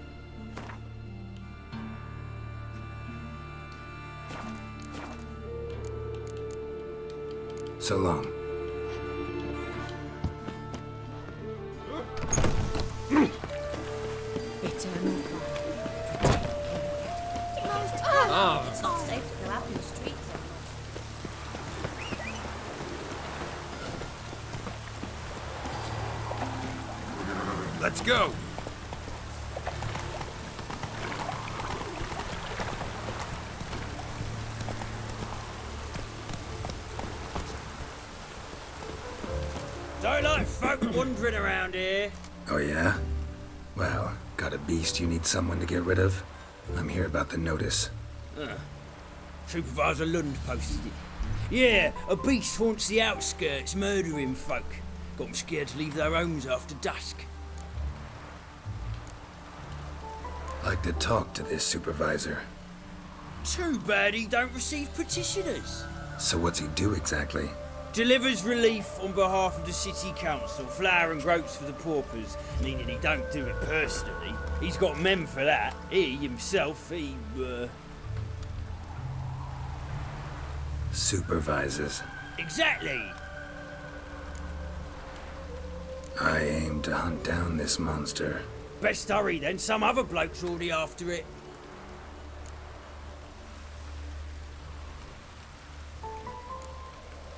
So long. Eternal Oh. It's not safe to go out in the streets. Let's go. Don't like folk wandering around here. Oh yeah? Well, got a beast you need someone to get rid of? I'm here about the notice. Supervisor Lund posted it. Yeah, a beast haunts the outskirts, murdering folk. Got them scared to leave their homes after dusk. Like to talk to this supervisor. Too bad he don't receive petitioners. So what's he do exactly? Delivers relief on behalf of the city council, flour and groats for the paupers, meaning he don't do it personally. He's got men for that. He himself, Supervises. Exactly. I aim to hunt down this monster. Best hurry then, some other bloke's already after it.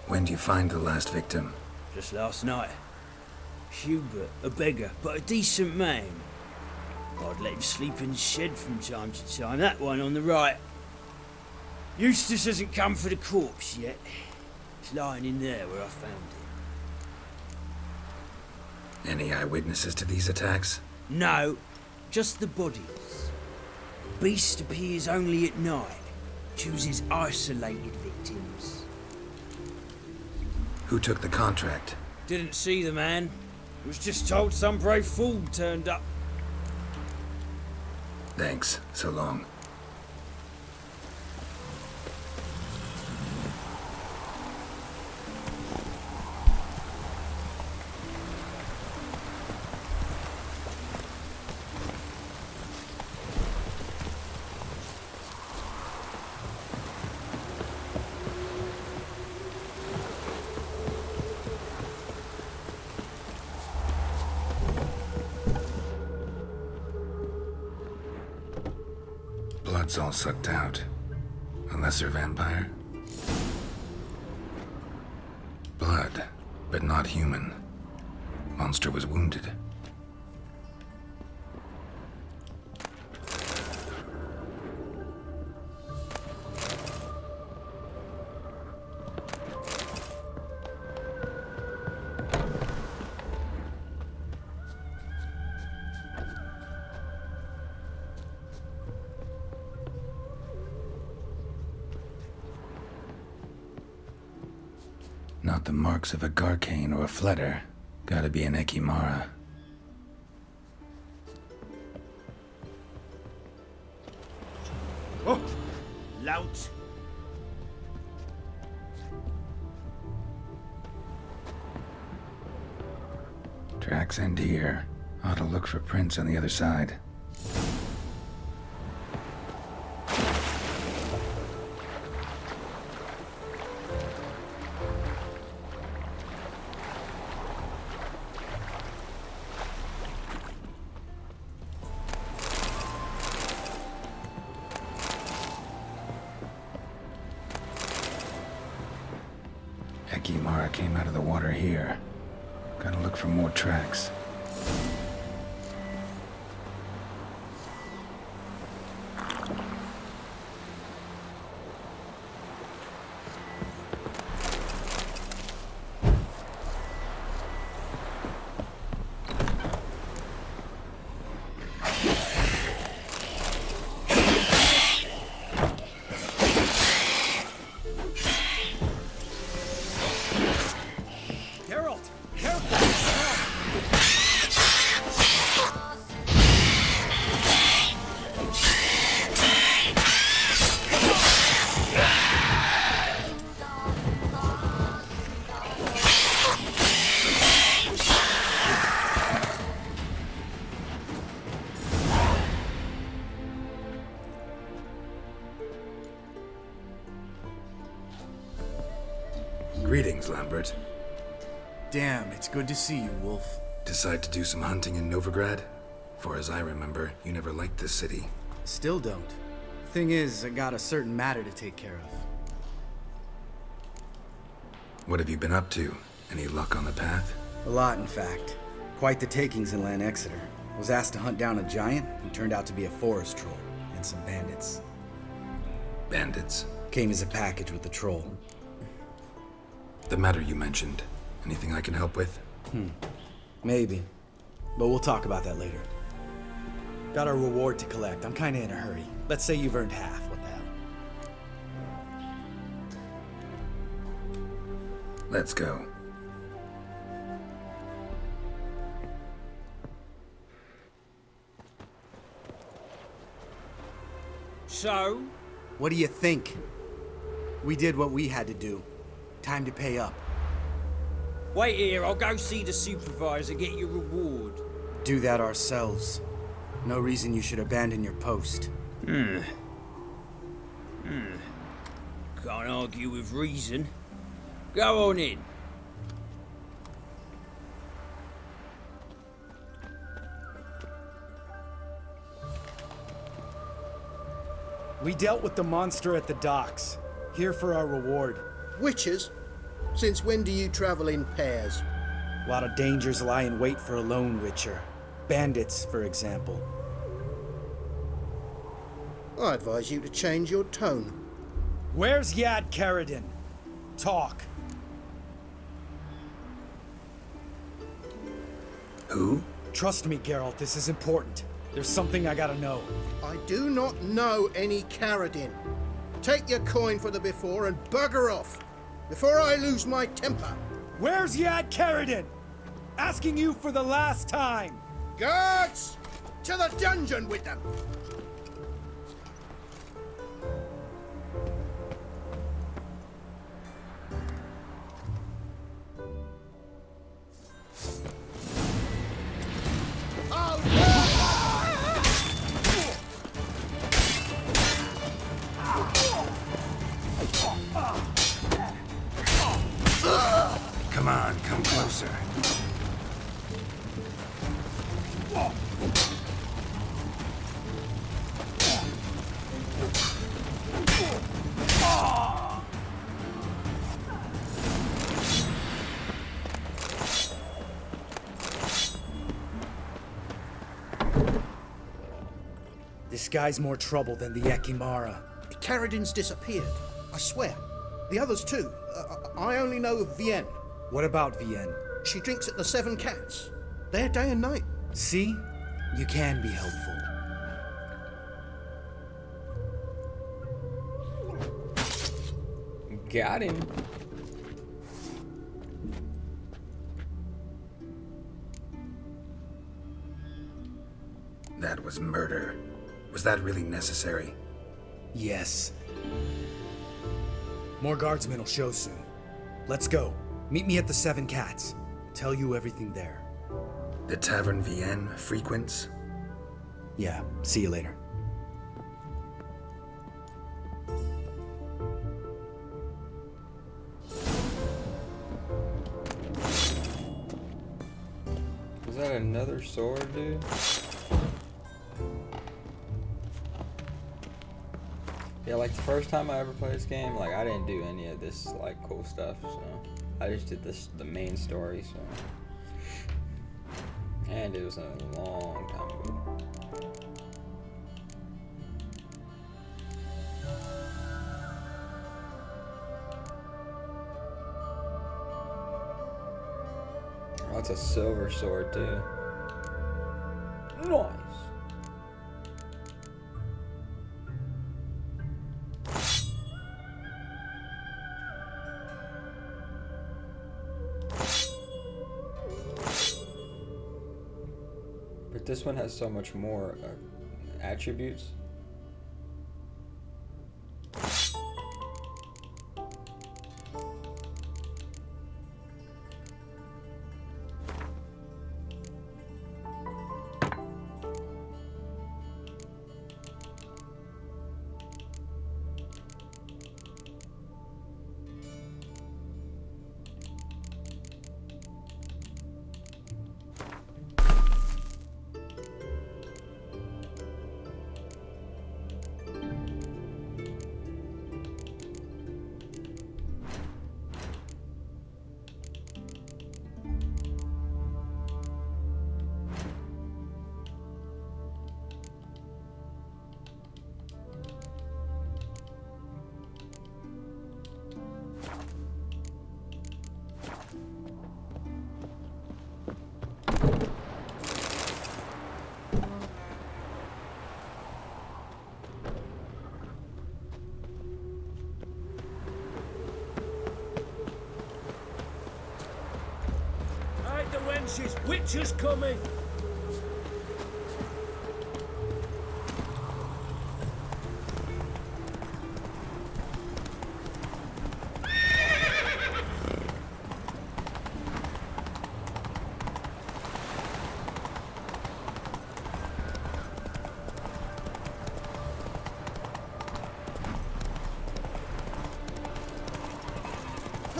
When do you find the last victim? Just last night. Hubert, a beggar, but a decent man. I'd let him sleep in the shed from time to time, that one on the right. Eustace hasn't come for the corpse yet. It's lying in there where I found it. Any eyewitnesses to these attacks? No, just the bodies. Beast appears only at night. Chooses isolated victims. Who took the contract? Didn't see the man. Was just told some brave fool turned up. Thanks. So long. Blood's all sucked out. A lesser vampire? Blood, but not human. Monster was wounded. Not the marks of a Garcane or a Fletter. Gotta be an Ekimara. Oh! Lout! Tracks end here. Ought to look for prints on the other side. Ekimara came out of the water here. Gotta look for more tracks. Greetings, Lambert. Damn, it's good to see you, Wolf. Decide to do some hunting in Novigrad? For as I remember, you never liked this city. Still don't. Thing is, I got a certain matter to take care of. What have you been up to? Any luck on the path? A lot, in fact. Quite the takings in Lan Exeter. Was asked to hunt down a giant, who turned out to be a forest troll, and some bandits. Bandits? Came as a package with the troll. The matter you mentioned. Anything I can help with? Maybe. But we'll talk about that later. Got our reward to collect. I'm kinda in a hurry. Let's say you've earned half. What the hell? Let's go. So? What do you think? We did what we had to do. Time to pay up. Wait here, I'll go see the supervisor, get your reward. Do that ourselves. No reason you should abandon your post. Can't argue with reason. Go on in. We dealt with the monster at the docks. Here for our reward. Witches? Since when do you travel in pairs? A lot of dangers lie in wait for a lone witcher. Bandits, for example. I advise you to change your tone. Where's Yad Karadin? Talk. Who? Trust me, Geralt, this is important. There's something I gotta know. I do not know any Karadin. Take your coin for the before and bugger off, before I lose my temper. Where's Yad Karadin? Asking you for the last time. Guards! To the dungeon with them! Come on, come closer. This guy's more trouble than the Ekimara. Karadin's disappeared, I swear. The others too. I only know of Vienne. What about Vienne? She drinks at the Seven Cats. There day and night. See? You can be helpful. Got him. That was murder. Was that really necessary? Yes. More guardsmen will show soon. Let's go. Meet me at the Seven Cats. Tell you everything there. The Tavern Vienne frequents? Yeah, see you later. Was that another sword, dude? Yeah, like the first time I ever played this game, like I didn't do any of this like cool stuff, so I just did the main story, so. And it was a long time ago. Oh, it's a silver sword too. Nice. But this one has so much more attributes. branches! Witcher's coming!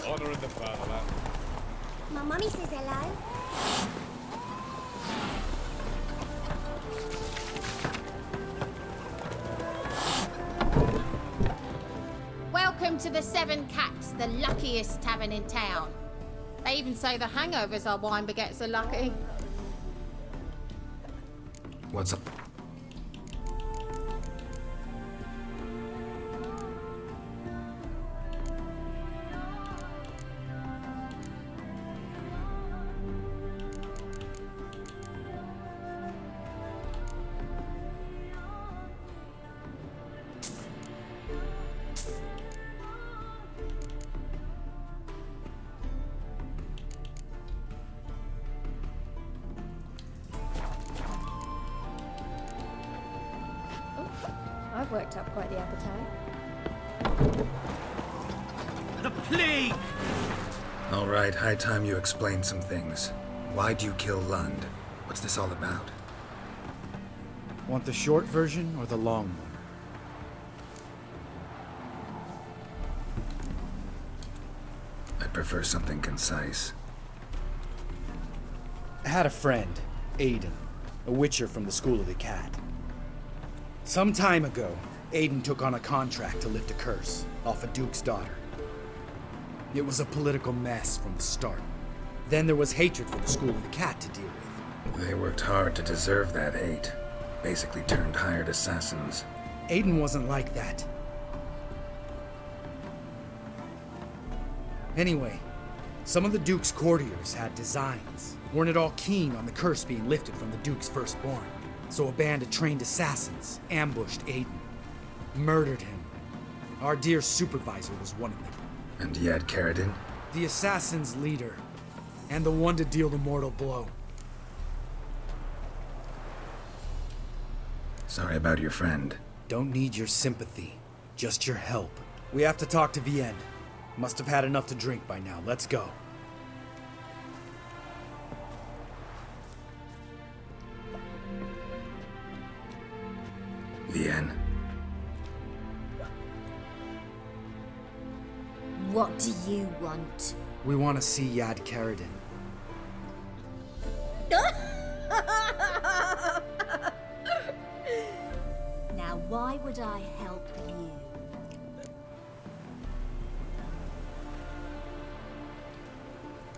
Honor of the fatherland. My mummy says hello. Welcome to the Seven Cats, the luckiest tavern in town. They even say the hangovers our wine baguettes are lucky. What's up? I've worked up quite the appetite. The plague! All right, high time you explain some things. Why'd you kill Lund? What's this all about? Want the short version or the long one? I'd prefer something concise. I had a friend, Aiden, a witcher from the School of the Cat. Some time ago, Aiden took on a contract to lift a curse off a duke's daughter. It was a political mess from the start. Then there was hatred for the School of the Cat to deal with. They worked hard to deserve that hate. Basically turned hired assassins. Aiden wasn't like that. Anyway, some of the Duke's courtiers had designs. Weren't at all keen on the curse being lifted from the Duke's firstborn. So a band of trained assassins ambushed Aiden. Murdered him. Our dear supervisor was one of them. And you had Carradine? The assassin's leader. And the one to deal the mortal blow. Sorry about your friend. Don't need your sympathy. Just your help. We have to talk to Vienne. Must have had enough to drink by now. Let's go. Vienne. What do you want? We want to see Yad Carradine. Now, why would I help you?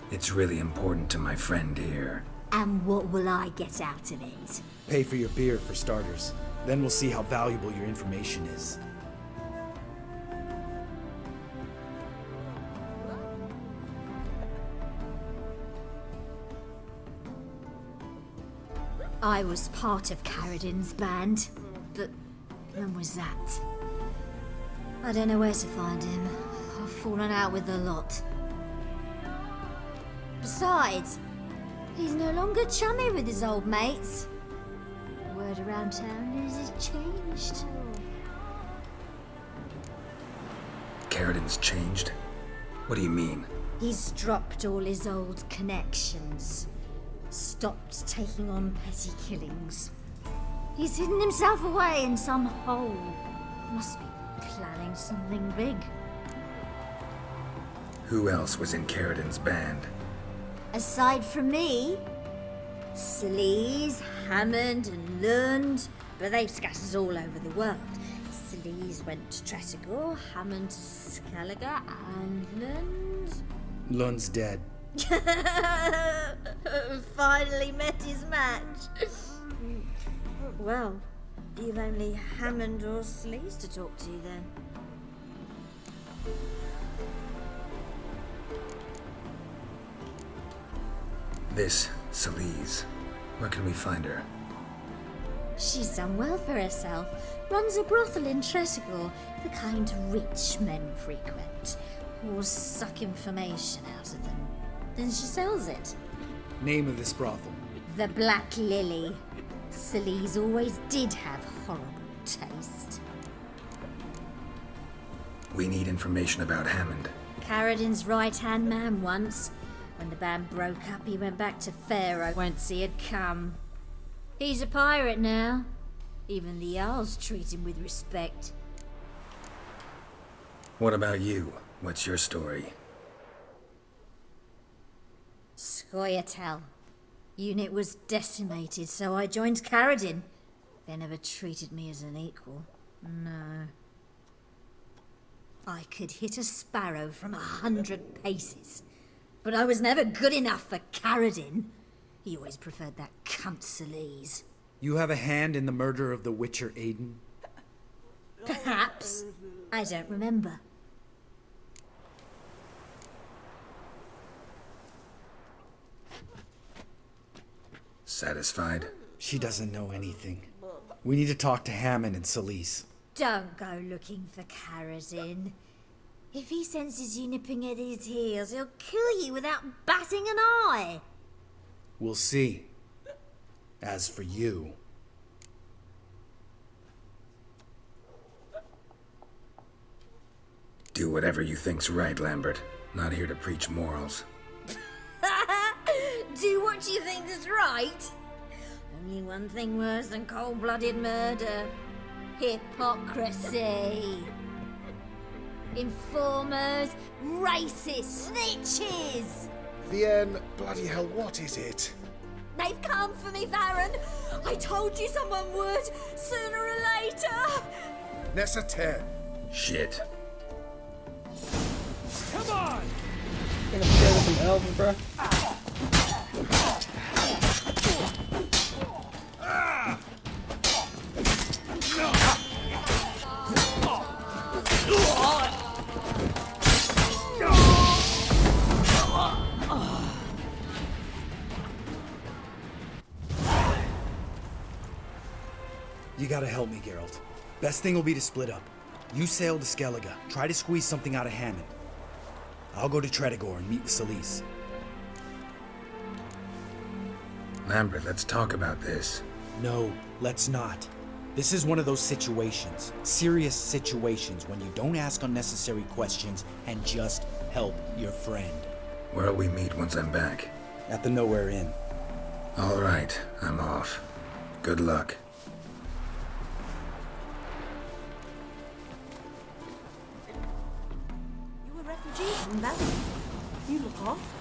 It's really important to my friend here. And what will I get out of it? Pay for your beer, for starters. Then we'll see how valuable your information is. I was part of Carradine's band, but when was that? I don't know where to find him. I've fallen out with a lot. Besides, he's no longer chummy with his old mates. Word around town is he's changed. Carradine's changed? What do you mean? He's dropped all his old connections. Stopped taking on petty killings. He's hidden himself away in some hole. Must be planning something big. Who else was in Carradine's band? Aside from me, Sleaze, Hammond and Lund, but they've scattered all over the world. Sleaze went to Tretogor, Hammond to Skellige, and Lund... Lund's dead. Finally met his match. Well, you've only Hammond or Sleaze to talk to then. This Sleaze. Where can we find her? She's done well for herself. Runs a brothel in Tretogor, the kind rich men frequent. Whores suck information out of them. Then she sells it. Name of this brothel. The Black Lily. Celise always did have horrible taste. We need information about Hammond. Carradin's right-hand man once. When the band broke up, he went back to Pharaoh whence he had come. He's a pirate now. Even the Jarls treat him with respect. What about you? What's your story? Scoia'tael. Unit was decimated, so I joined Carradin. They never treated me as an equal. No. I could hit a sparrow from 100 paces. But I was never good enough for Carradin. He always preferred that cunt Celise. You have a hand in the murder of the Witcher Aiden? Perhaps. I don't remember. Satisfied? She doesn't know anything. We need to talk to Hammond and Celise. Don't go looking for Carradin. If he senses you nipping at his heels, he'll kill you without batting an eye. We'll see. As for you... Do whatever you think's right, Lambert. Not here to preach morals. Do what you think is right. Only one thing worse than cold-blooded murder. Hypocrisy. Informers, racists, snitches. Vienne, bloody hell, what is it? They've come for me, Baron. I told you someone would, sooner or later. Nessa 10. Shit. Come on! Gonna play with some elves, bro. You gotta help me, Geralt. Best thing will be to split up. You sail to Skellige, try to squeeze something out of Hammond. I'll go to Tredegor and meet with Celise. Lambert, let's talk about this. No, let's not. This is one of those situations, serious situations, when you don't ask unnecessary questions and just help your friend. Where'll we meet once I'm back? At the Nowhere Inn. All right, I'm off. Good luck. You a refugee from that? You look off.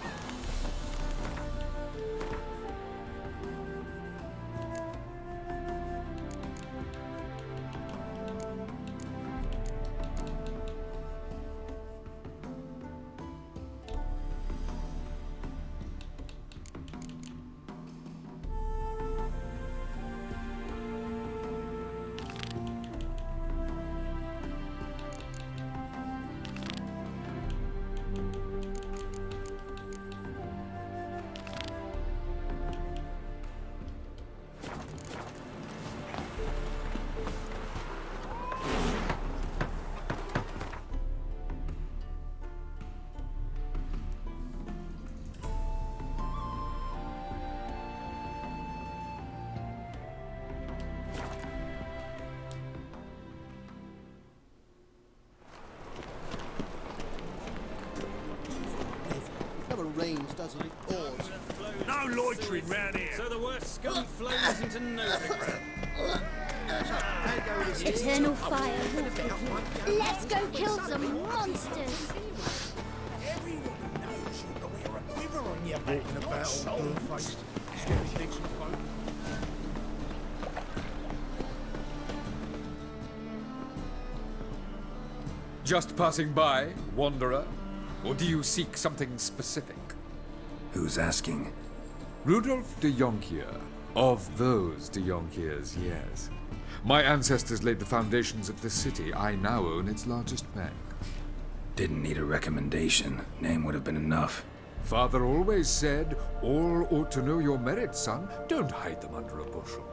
Rains, doesn't it? Oars. No loitering round here. So the worst scum flows into Novigrad. Eternal fire. Let's go kill some monsters. Everyone knows you've got a quiver on your back. Walking about all blue-faced, scary things from folk. Just passing by, wanderer? Or do you seek something specific? Who's asking? Rudolf de Jonkier. Of those de Jonkiers, yes. My ancestors laid the foundations of this city. I now own its largest bank. Didn't need a recommendation. Name would have been enough. Father always said, all ought to know your merits, son. Don't hide them under a bushel.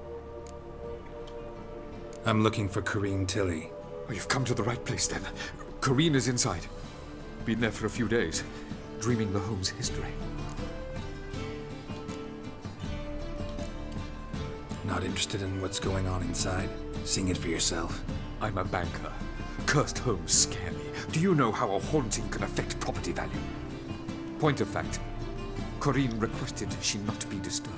I'm looking for Corrine Tilly. Oh, you've come to the right place, then. Corrine is inside. Been there for a few days, dreaming the home's history. Not interested in what's going on inside? Seeing it for yourself. I'm a banker. Cursed homes scare me. Do you know how a haunting can affect property value? Point of fact, Corinne requested she not be disturbed.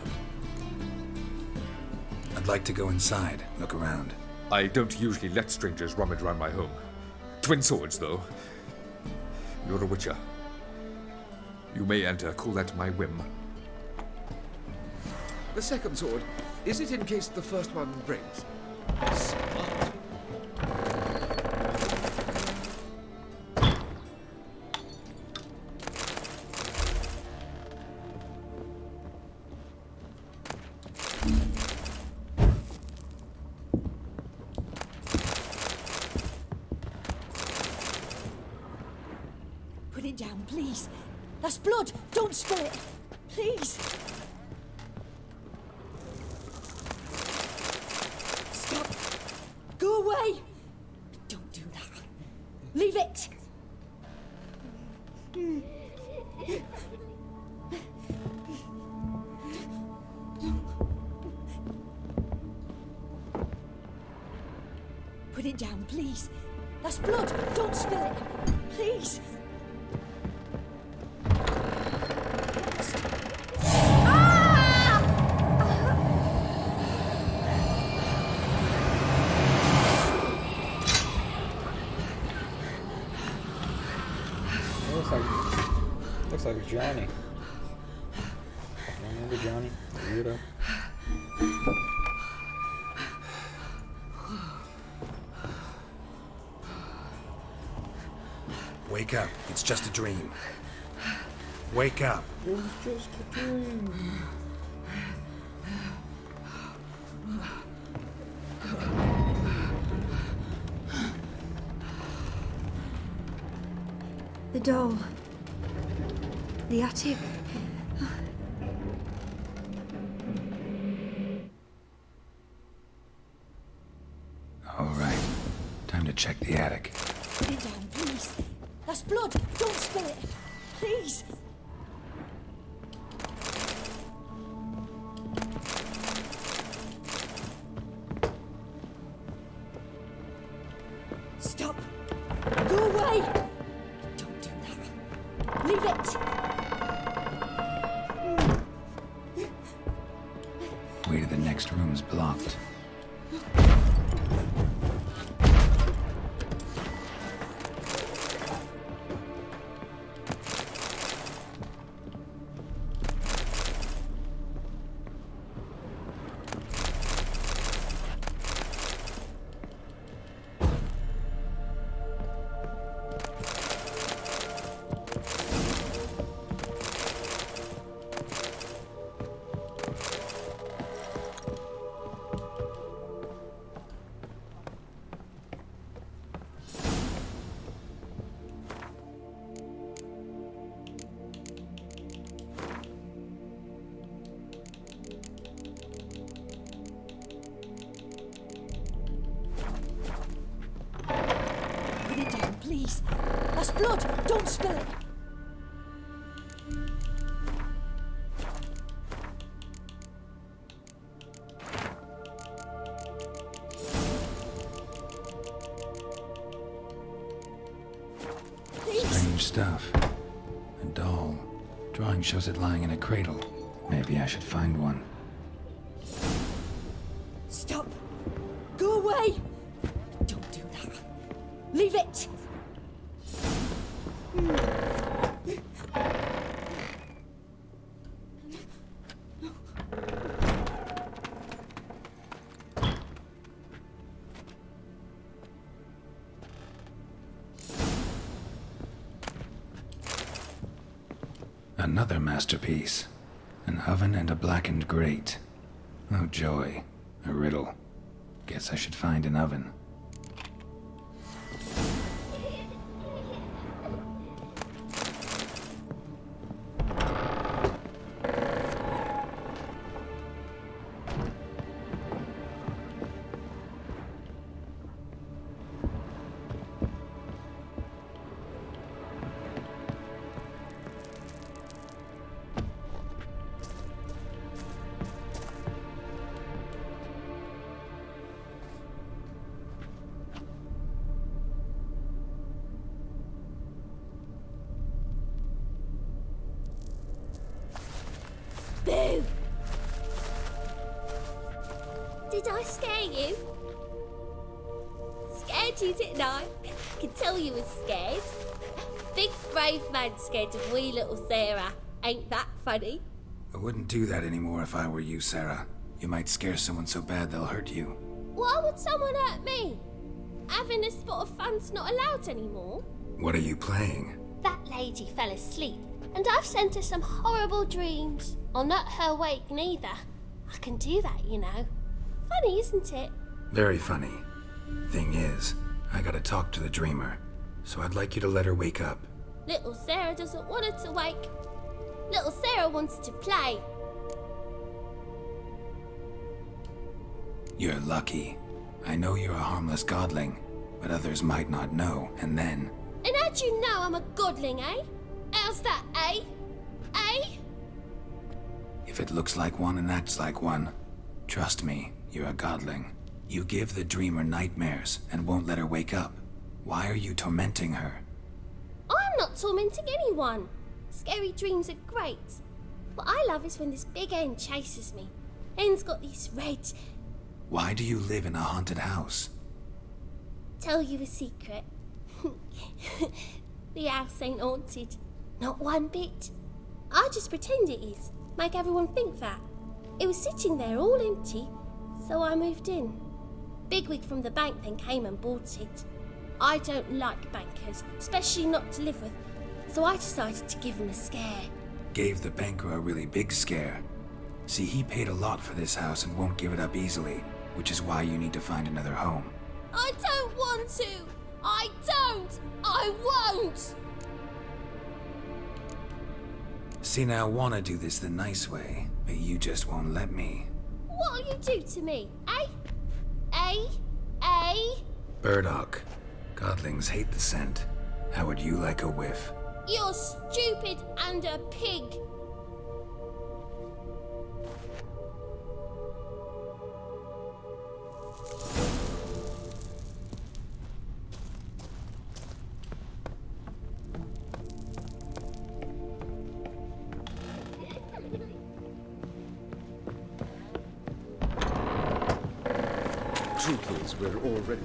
I'd like to go inside, look around. I don't usually let strangers rummage around my home. Twin swords, though. You're a witcher. You may enter, call at my whim. The second sword, is it in case the first one breaks? Smart. Put it down, please. That's blood. Don't spill it. Please. Stop. Go away. Don't do that. Leave it. Put it down, please. That's blood. Don't spill it. Please. Looks like Johnny. Remember Johnny? Weirdo. Wake up. It's just a dream. Wake up. It was just a dream. The doll. The attic. All right. Time to check the attic. Put it down, please. That's blood. Don't spill it. Please. Stop. Go away. Don't do that. Leave it. Way to the next room's blocked. Please. That's blood. Don't spill it. Strange stuff. A doll. Drawing shows it lying in a cradle. Maybe I should find one. Stop. Go away. Don't do that. Leave it. Another masterpiece. An oven and a blackened grate. Oh joy. A riddle. Guess I should find an oven. you! Did I scare you? Scared you, didn't I? I can tell you was scared. Big brave man scared of wee little Sarah. Ain't that funny? I wouldn't do that anymore if I were you, Sarah. You might scare someone so bad they'll hurt you. Why would someone hurt me? Having a spot of fun's not allowed anymore. What are you playing? That lady fell asleep, and I've sent her some horrible dreams. I'll not her wake neither. I can do that, you know. Funny, isn't it? Very funny. Thing is, I gotta talk to the dreamer, so I'd like you to let her wake up. Little Sarah doesn't want her to wake. Little Sarah wants to play. You're lucky. I know you're a harmless godling, but others might not know, and then... And how'd you know I'm a godling, eh? How's that, eh? Eh? If it looks like one and acts like one, trust me, you're a godling. You give the dreamer nightmares and won't let her wake up. Why are you tormenting her? I'm not tormenting anyone. Scary dreams are great. What I love is when this big hen chases me. Hen's got these red... Why do you live in a haunted house? Tell you a secret. The house ain't haunted. Not one bit. I just pretend it is. Make everyone think that. It was sitting there all empty, so I moved in. Bigwig from the bank then came and bought it. I don't like bankers, especially not to live with, so I decided to give him a scare. Gave the banker a really big scare. See, he paid a lot for this house and won't give it up easily, which is why you need to find another home. I don't want to! I don't! I won't! See, now I want to do this the nice way, but you just won't let me. What'll you do to me, eh? Eh? Eh? Burdock. Godlings hate the scent. How would you like a whiff? You're stupid and a pig. Truth is, we're already...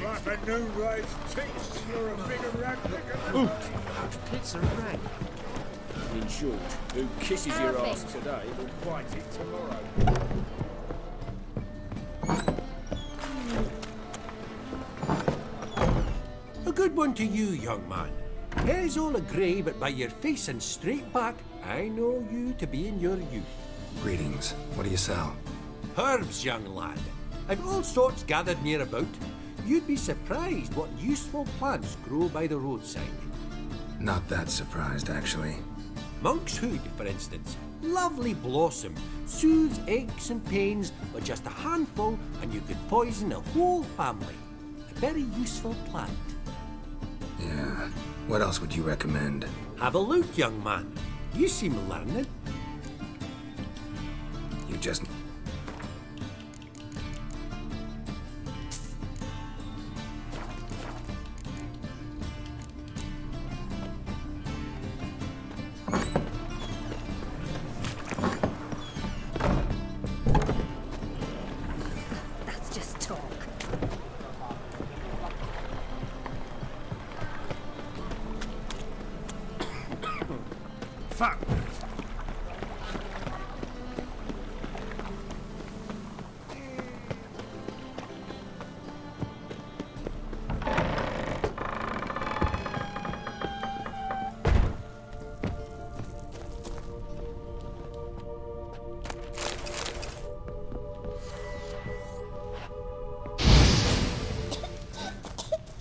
Like a noon-raised tits, you're a bigger rat Ooh. Tits and rag. In short, who kisses your ass today will bite it tomorrow. A good one to you, young man. Hair's all a-grey, but by your face and straight back, I know you to be in your youth. Greetings. What do you sell? Herbs, young lad. I've all sorts gathered near about. You'd be surprised what useful plants grow by the roadside. Not that surprised, actually. Monk's hood, for instance. Lovely blossom. Soothes aches and pains with just a handful, and you could poison a whole family. A very useful plant. Yeah. What else would you recommend? Have a look, young man. You seem learned. You just... That's just talk. Fuck!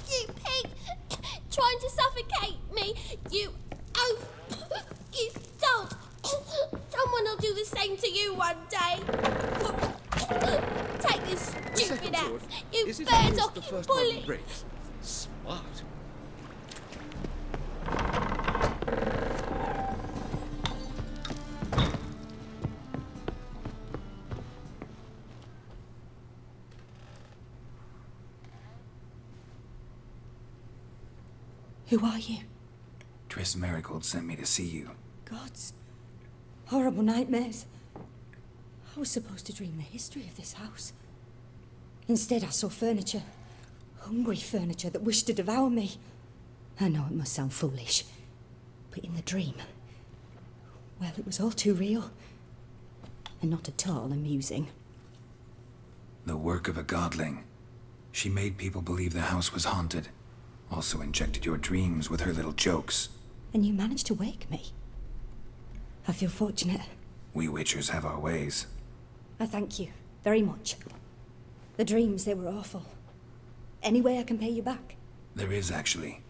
You pig! Trying to suffocate me! You... Oh! You don't! Someone will do the same to you one day! Take this stupid axe! You bird-docking bully! Smart. Who are you? Triss Marigold sent me to see you. Gods. Horrible nightmares. I was supposed to dream the history of this house. Instead, I saw furniture. Hungry furniture that wished to devour me. I know it must sound foolish, but in the dream, well, it was all too real. And not at all amusing. The work of a godling. She made people believe the house was haunted. Also injected your dreams with her little jokes. And you managed to wake me. I feel fortunate. We Witchers have our ways. I thank you very much. The dreams, they were awful. Any way I can pay you back? There is, actually.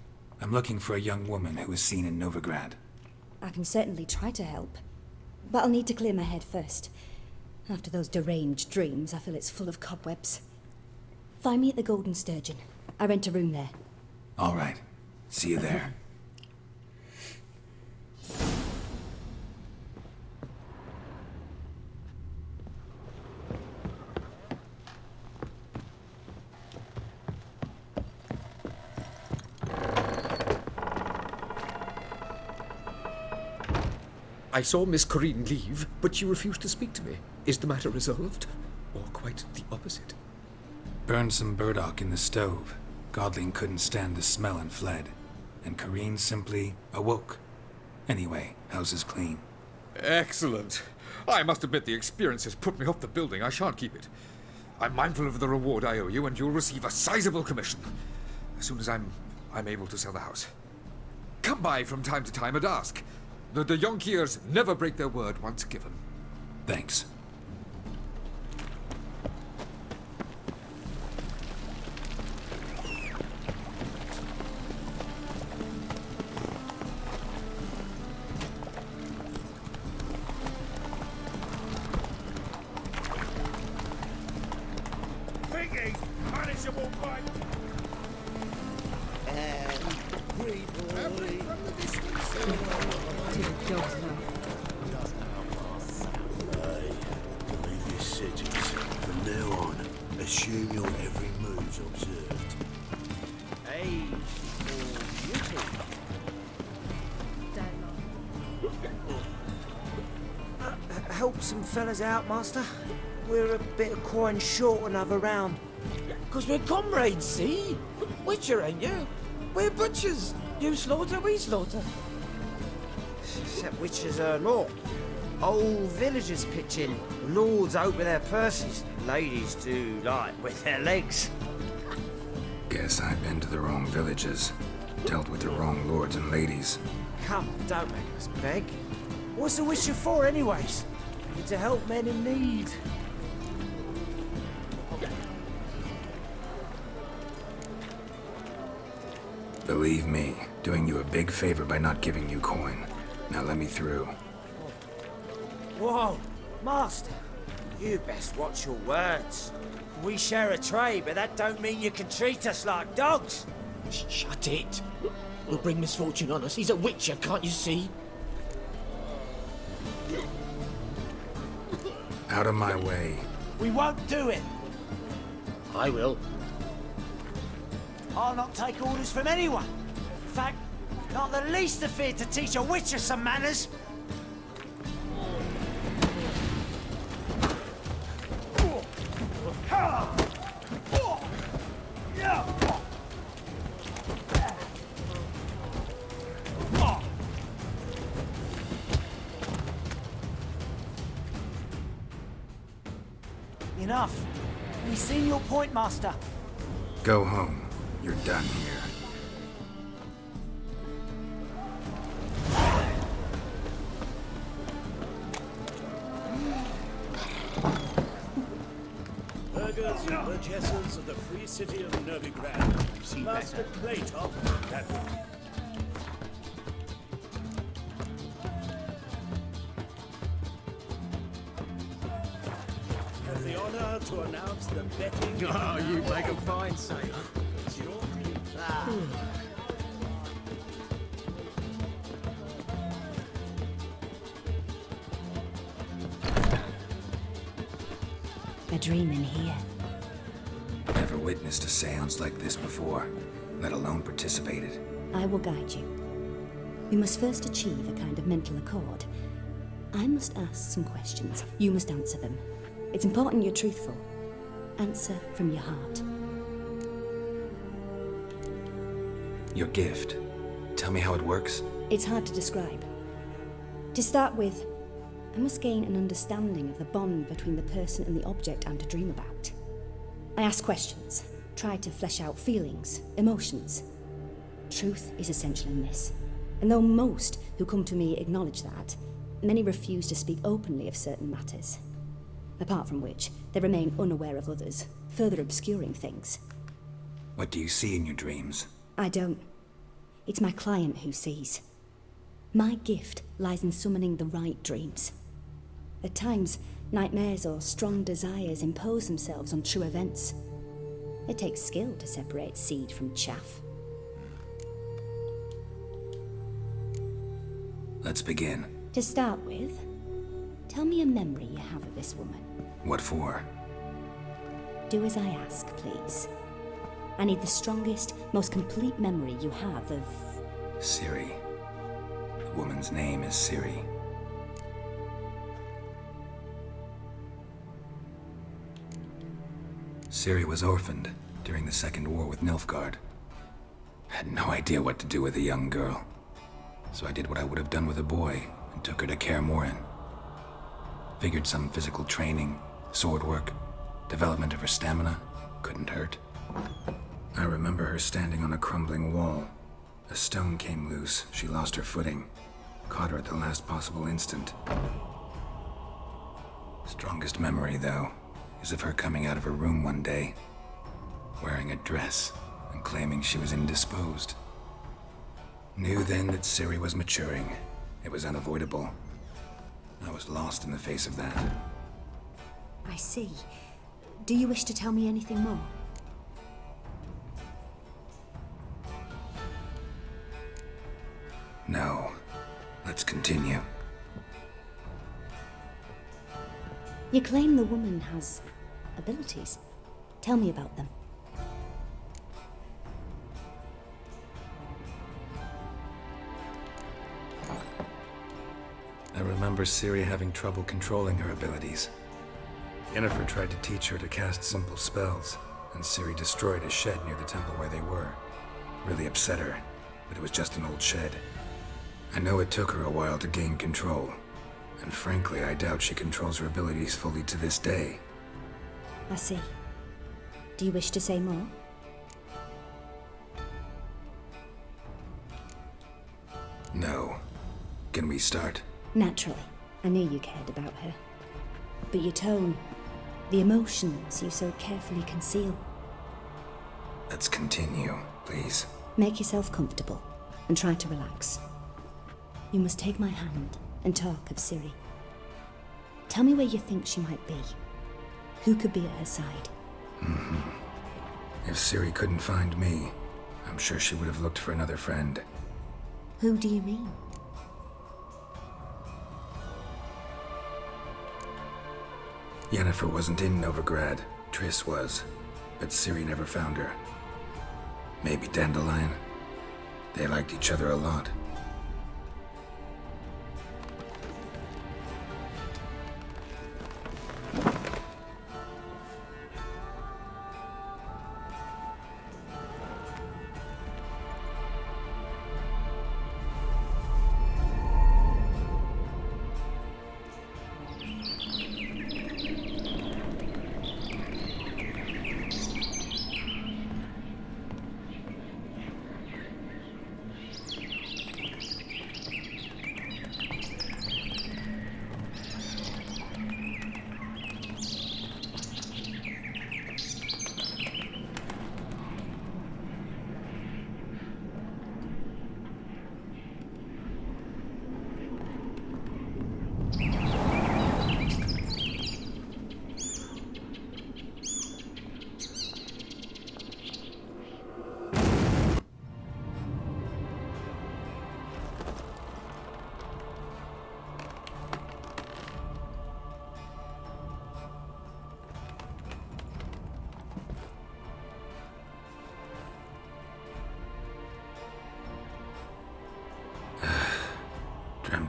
I'm looking for a young woman who was seen in Novigrad. I can certainly try to help. But I'll need to clear my head first. After those deranged dreams, I feel it's full of cobwebs. Find me at the Golden Sturgeon. I rent a room there. All right. See you there. I saw Miss Corinne leave, but she refused to speak to me. Is the matter resolved? Or quite the opposite? Burned some burdock in the stove. Godling couldn't stand the smell and fled. And Corinne simply awoke. Anyway, house is clean. Excellent. I must admit the experience has put me off the building. I shan't keep it. I'm mindful of the reward I owe you, and you'll receive a sizable commission. As soon as I'm able to sell the house. Come by from time to time and ask. The Yonkiers never break their word once given. Thanks. Thinking, punishable by... From now on, assume your every move's observed. Age or beauty? Help some fellas out, Master. We're a bit of coin short another round. 'Cause we're comrades, see? Witcher, ain't you? We're butchers. You slaughter, we slaughter. Except witches earn more. Old villagers pitch in. Lords out with their purses. Ladies do like with their legs. Guess I've been to the wrong villages. Dealt with the wrong lords and ladies. Come on, don't make us beg. What's a witcher for, anyways? You're to help men in need. Believe me, doing you a big favor by not giving you coin. Now let me through. Whoa, Master. You best watch your words. We share a trade, but that don't mean you can treat us like dogs. Shut it. We'll bring misfortune on us. He's a witcher, can't you see? Out of my way. We won't do it. I will. I'll not take orders from anyone. In fact, not the least afeard to teach a witcher some manners. Enough. We've seen your point, Master. Go home. You're done here. Burghers and burgesses of the free city of Novigrad. Master Claytop, that would be. Have the honor to announce the betting. Oh, you make a fine sailor. A dream in here. Never witnessed a seance like this before, let alone participated. I will guide you. We must first achieve a kind of mental accord. I must ask some questions. You must answer them. It's important you're truthful. Answer from your heart. Your gift. Tell me how it works. It's hard to describe. To start with, I must gain an understanding of the bond between the person and the object I'm to dream about. I ask questions, try to flesh out feelings, emotions. Truth is essential in this, and though most who come to me acknowledge that, many refuse to speak openly of certain matters. Apart from which, they remain unaware of others, further obscuring things. What do you see in your dreams? I don't. It's my client who sees. My gift lies in summoning the right dreams. At times, nightmares or strong desires impose themselves on true events. It takes skill to separate seed from chaff. Let's begin. To start with, tell me a memory you have of this woman. What for? Do as I ask, please. I need the strongest, most complete memory you have of... Ciri. The woman's name is Ciri. Ciri was orphaned during the Second War with Nilfgaard. Had no idea what to do with a young girl. So I did what I would have done with a boy and took her to Kaer Morhen. Figured some physical training, sword work, development of her stamina couldn't hurt. I remember her standing on a crumbling wall. A stone came loose, she lost her footing. Caught her at the last possible instant. Strongest memory, though, is of her coming out of her room one day, wearing a dress and claiming she was indisposed. Knew then that Ciri was maturing. It was unavoidable. I was lost in the face of that. I see. Do you wish to tell me anything more? No. Let's continue. You claim the woman has abilities. Tell me about them. I remember Ciri having trouble controlling her abilities. Yennefer tried to teach her to cast simple spells, and Ciri destroyed a shed near the temple where they were. Really upset her, but it was just an old shed. I know it took her a while to gain control, and frankly, I doubt she controls her abilities fully to this day. I see. Do you wish to say more? No. Can we start? Naturally. I knew you cared about her. But your tone, the emotions you so carefully conceal. Let's continue, please. Make yourself comfortable and try to relax. You must take my hand and talk of Ciri. Tell me where you think she might be. Who could be at her side? If Ciri couldn't find me, I'm sure she would have looked for another friend. Who do you mean? Yennefer wasn't in Novigrad. Triss was, but Ciri never found her. Maybe Dandelion? They liked each other a lot.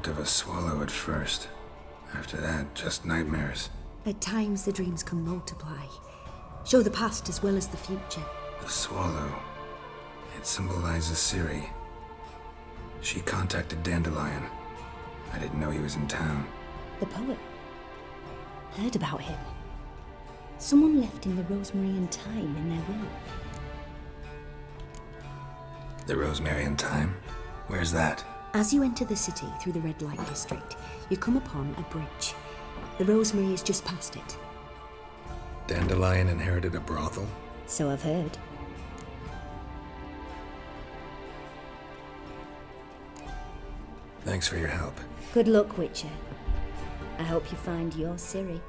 Dreamt of a swallow at first. After that, just nightmares. At times, the dreams can multiply. Show the past as well as the future. The swallow. It symbolizes Ciri. She contacted Dandelion. I didn't know he was in town. The poet. Heard about him. Someone left him the rosemary and thyme in their will. The rosemary and thyme? Where's that? As you enter the city through the red light district, you come upon a bridge. The rosemary is just past it. Dandelion inherited a brothel? So I've heard. Thanks for your help. Good luck, Witcher. I hope you find your Ciri.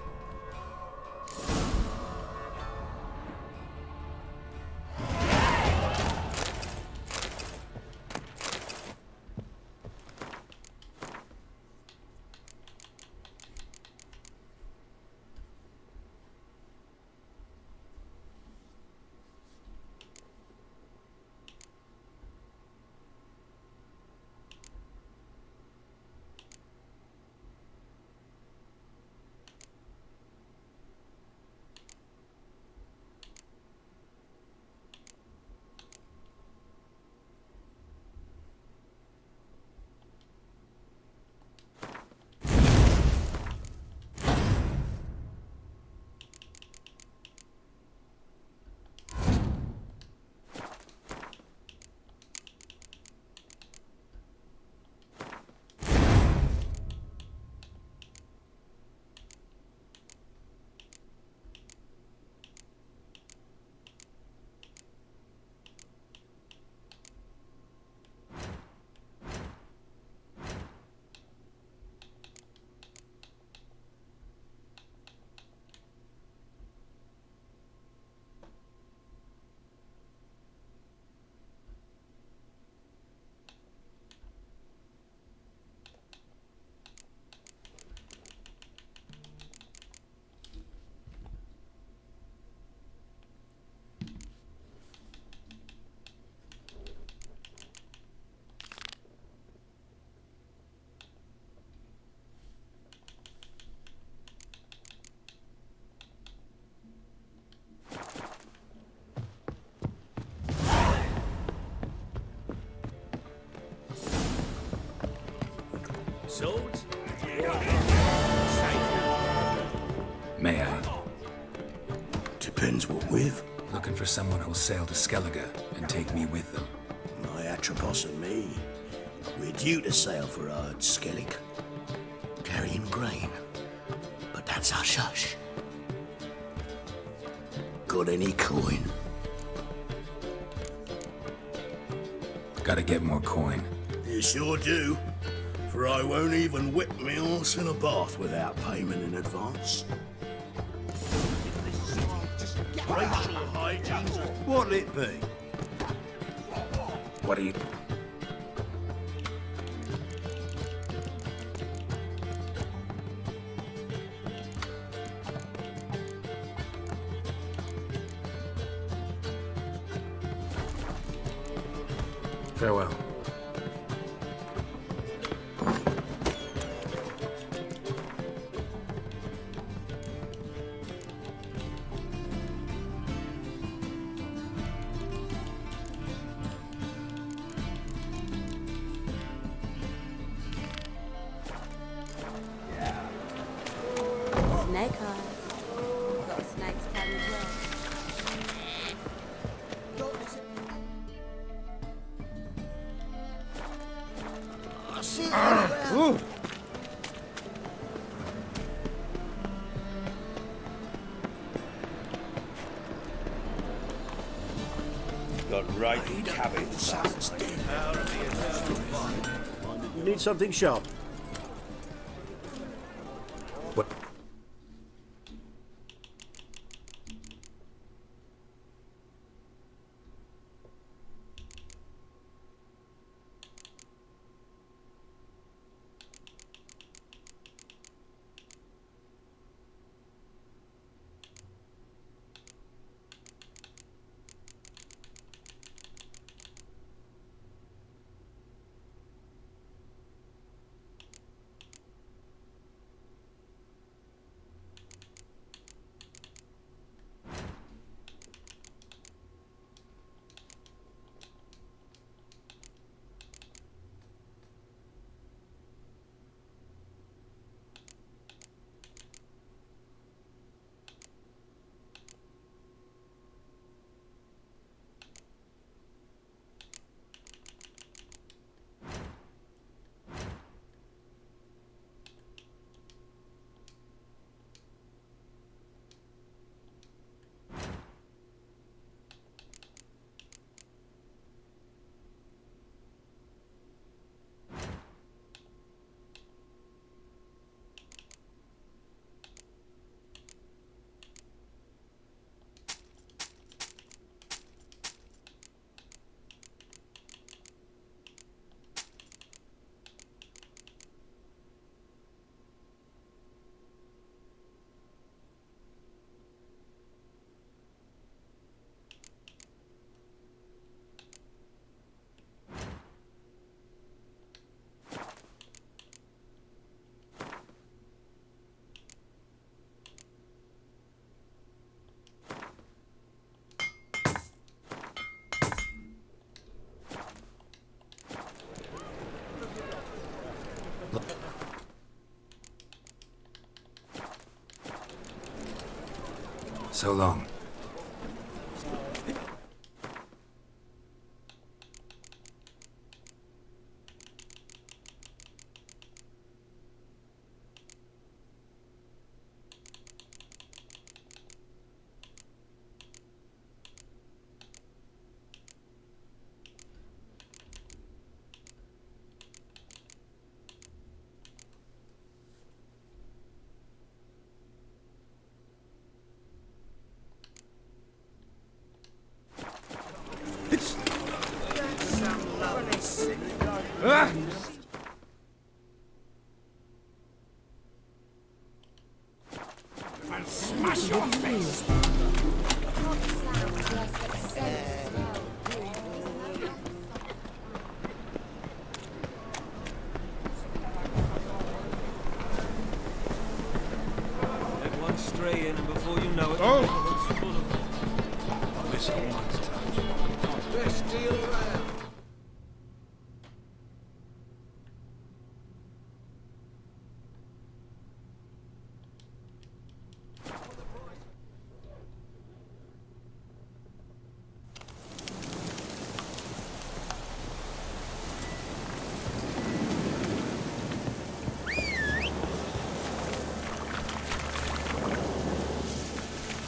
Swords? May I? Depends what with. Looking for someone who'll sail to Skellige and take me with them. My Atropos and me. We're due to sail for Ard Skellig, carrying grain. But that's hush-hush. Got any coin? Gotta get more coin. You sure do. For I won't even whip me horse in a bath without payment in advance. Racial hygiene. What'll it be? What are you... Farewell. Snake eye. Got a snake's tongue as well. Got right cabbage. You need something sharp. What? So long. And smash your face! Let one stray in, and before you know it, it's full of This one's touch. Best deal around.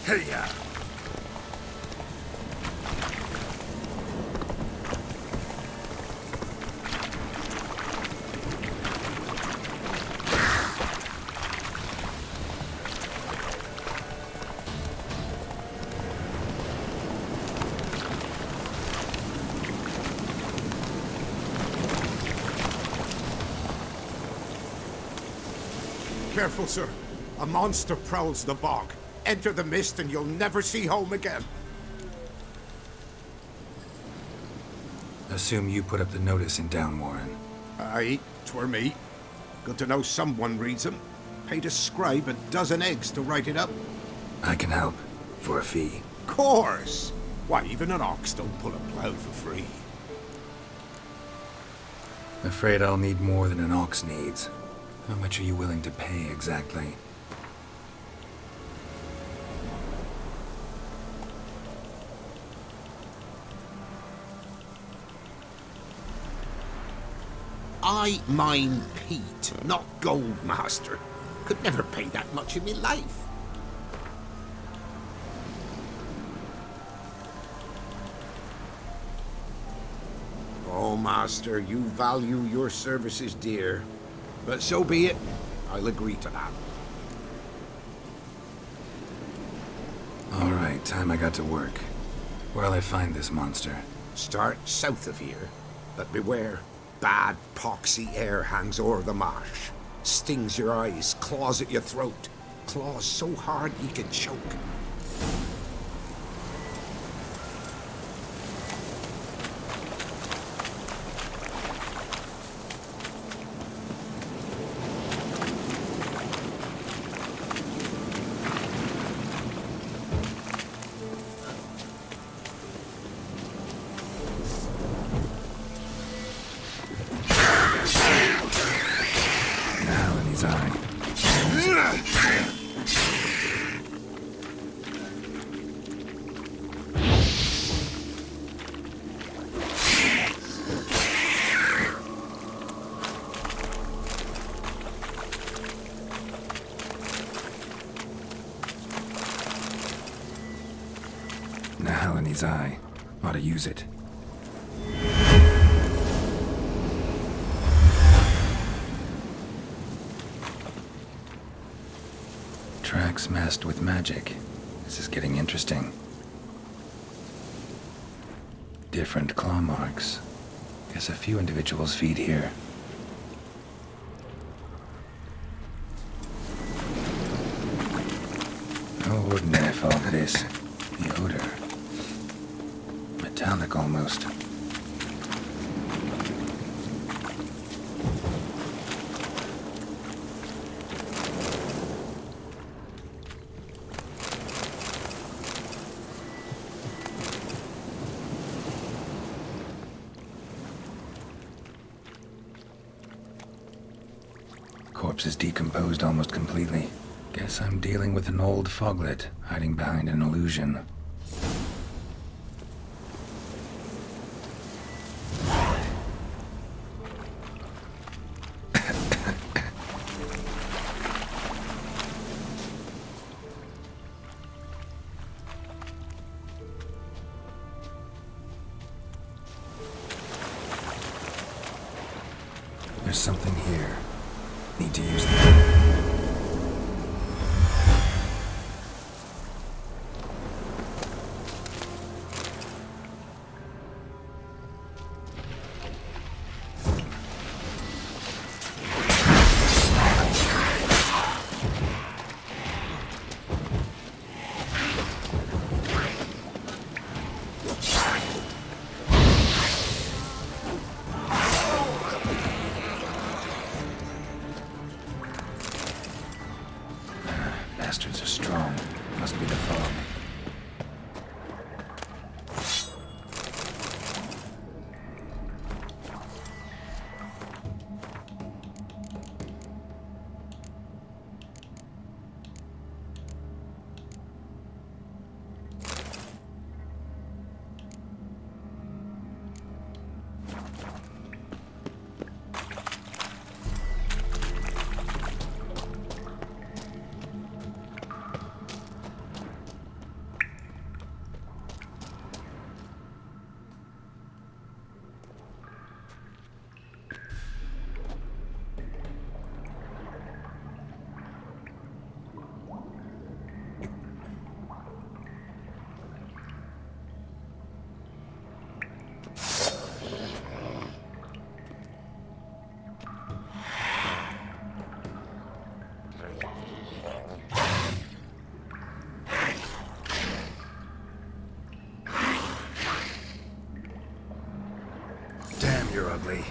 Hey-ya! Careful, sir. A monster prowls the bog. Enter the mist and you'll never see home again. Assume you put up the notice in Downwarren. Aye, 'twere me. Good to know someone reads them. Paid a scribe a dozen eggs to write it up. I can help. For a fee. Course! Why, even an ox don't pull a plough for free. Afraid I'll need more than an ox needs. How much are you willing to pay exactly? I mine peat, not gold, master. Could never pay that much in me life. Oh, master, you value your services dear. But so be it. I'll agree to that. All right, time I got to work. Where'll I find this monster? Start south of here, but beware. Bad, poxy air hangs o'er the marsh. Stings your eyes, claws at your throat. Claws so hard you can choke. Nahal in his eye. Ought to use it. Tracks masked with magic. This is getting interesting. Different claw marks. Guess a few individuals feed here. How ordinary if all this. The odor. Metallic almost. Corpse is decomposed almost completely. Guess I'm dealing with an old foglet hiding behind an illusion. There's something here. Need to use the... Bastards are strong. Must be the fog. Damn, you're ugly.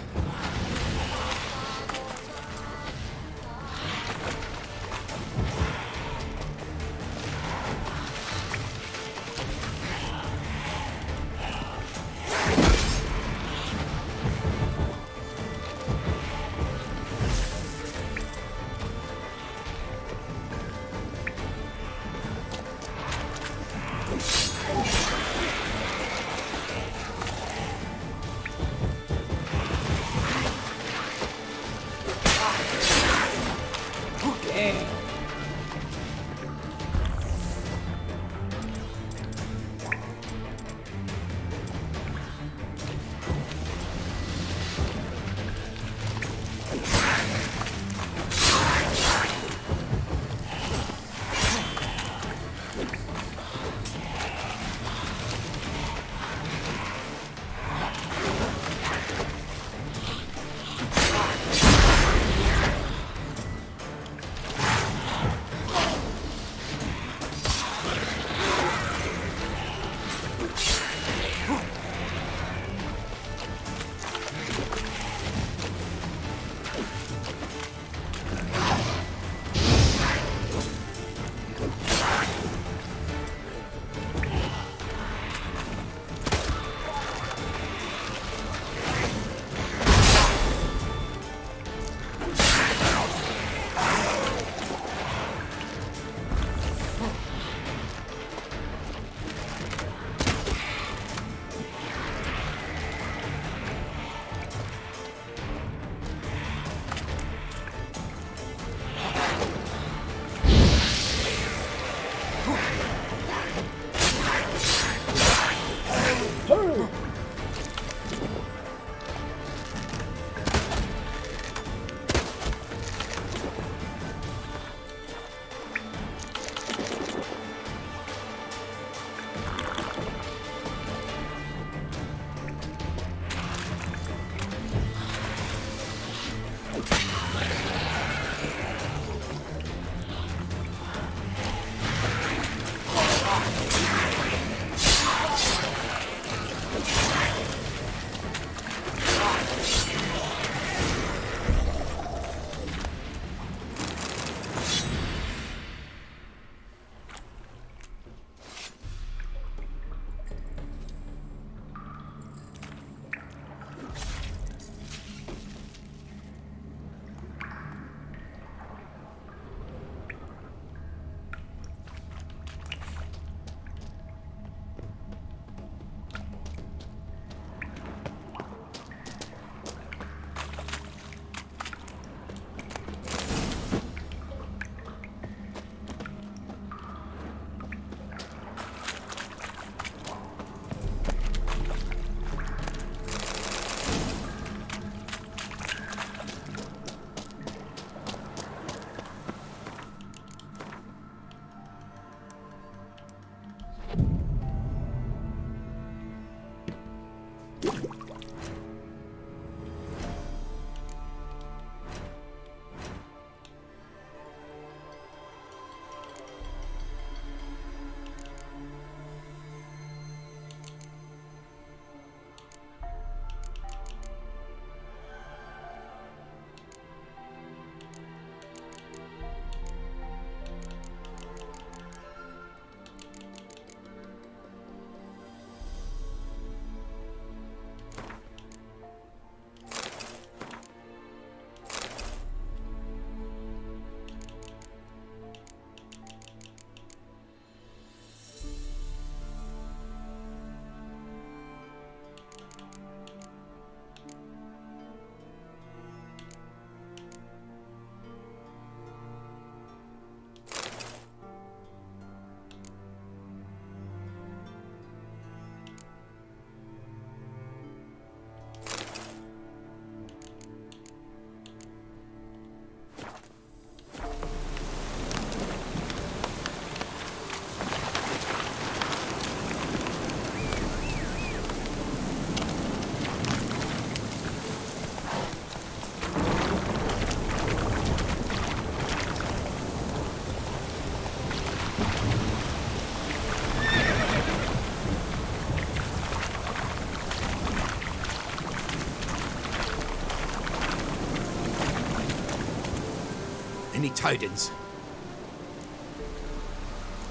tidings?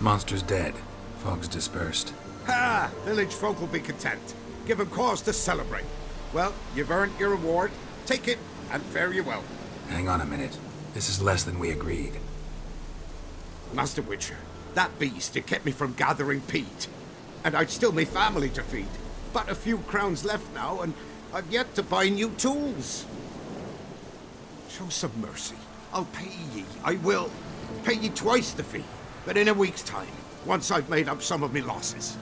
Monster's dead. Fog's dispersed. Ha! Village folk will be content. Give 'em cause to celebrate. Well, you've earned your reward. Take it, and fare you well. Hang on a minute. This is less than we agreed. Master Witcher, that beast, it kept me from gathering peat. And I'd still me family to feed. But a few crowns left now, and I've yet to buy new tools. Show some mercy. I'll pay ye. I will. Pay ye twice the fee. But in a week's time, once I've made up some of me losses.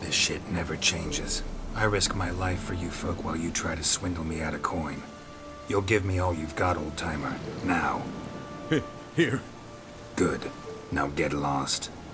This shit never changes. I risk my life for you folk while you try to swindle me out of coin. You'll give me all you've got, old-timer. Now. Here. Good. Now get lost.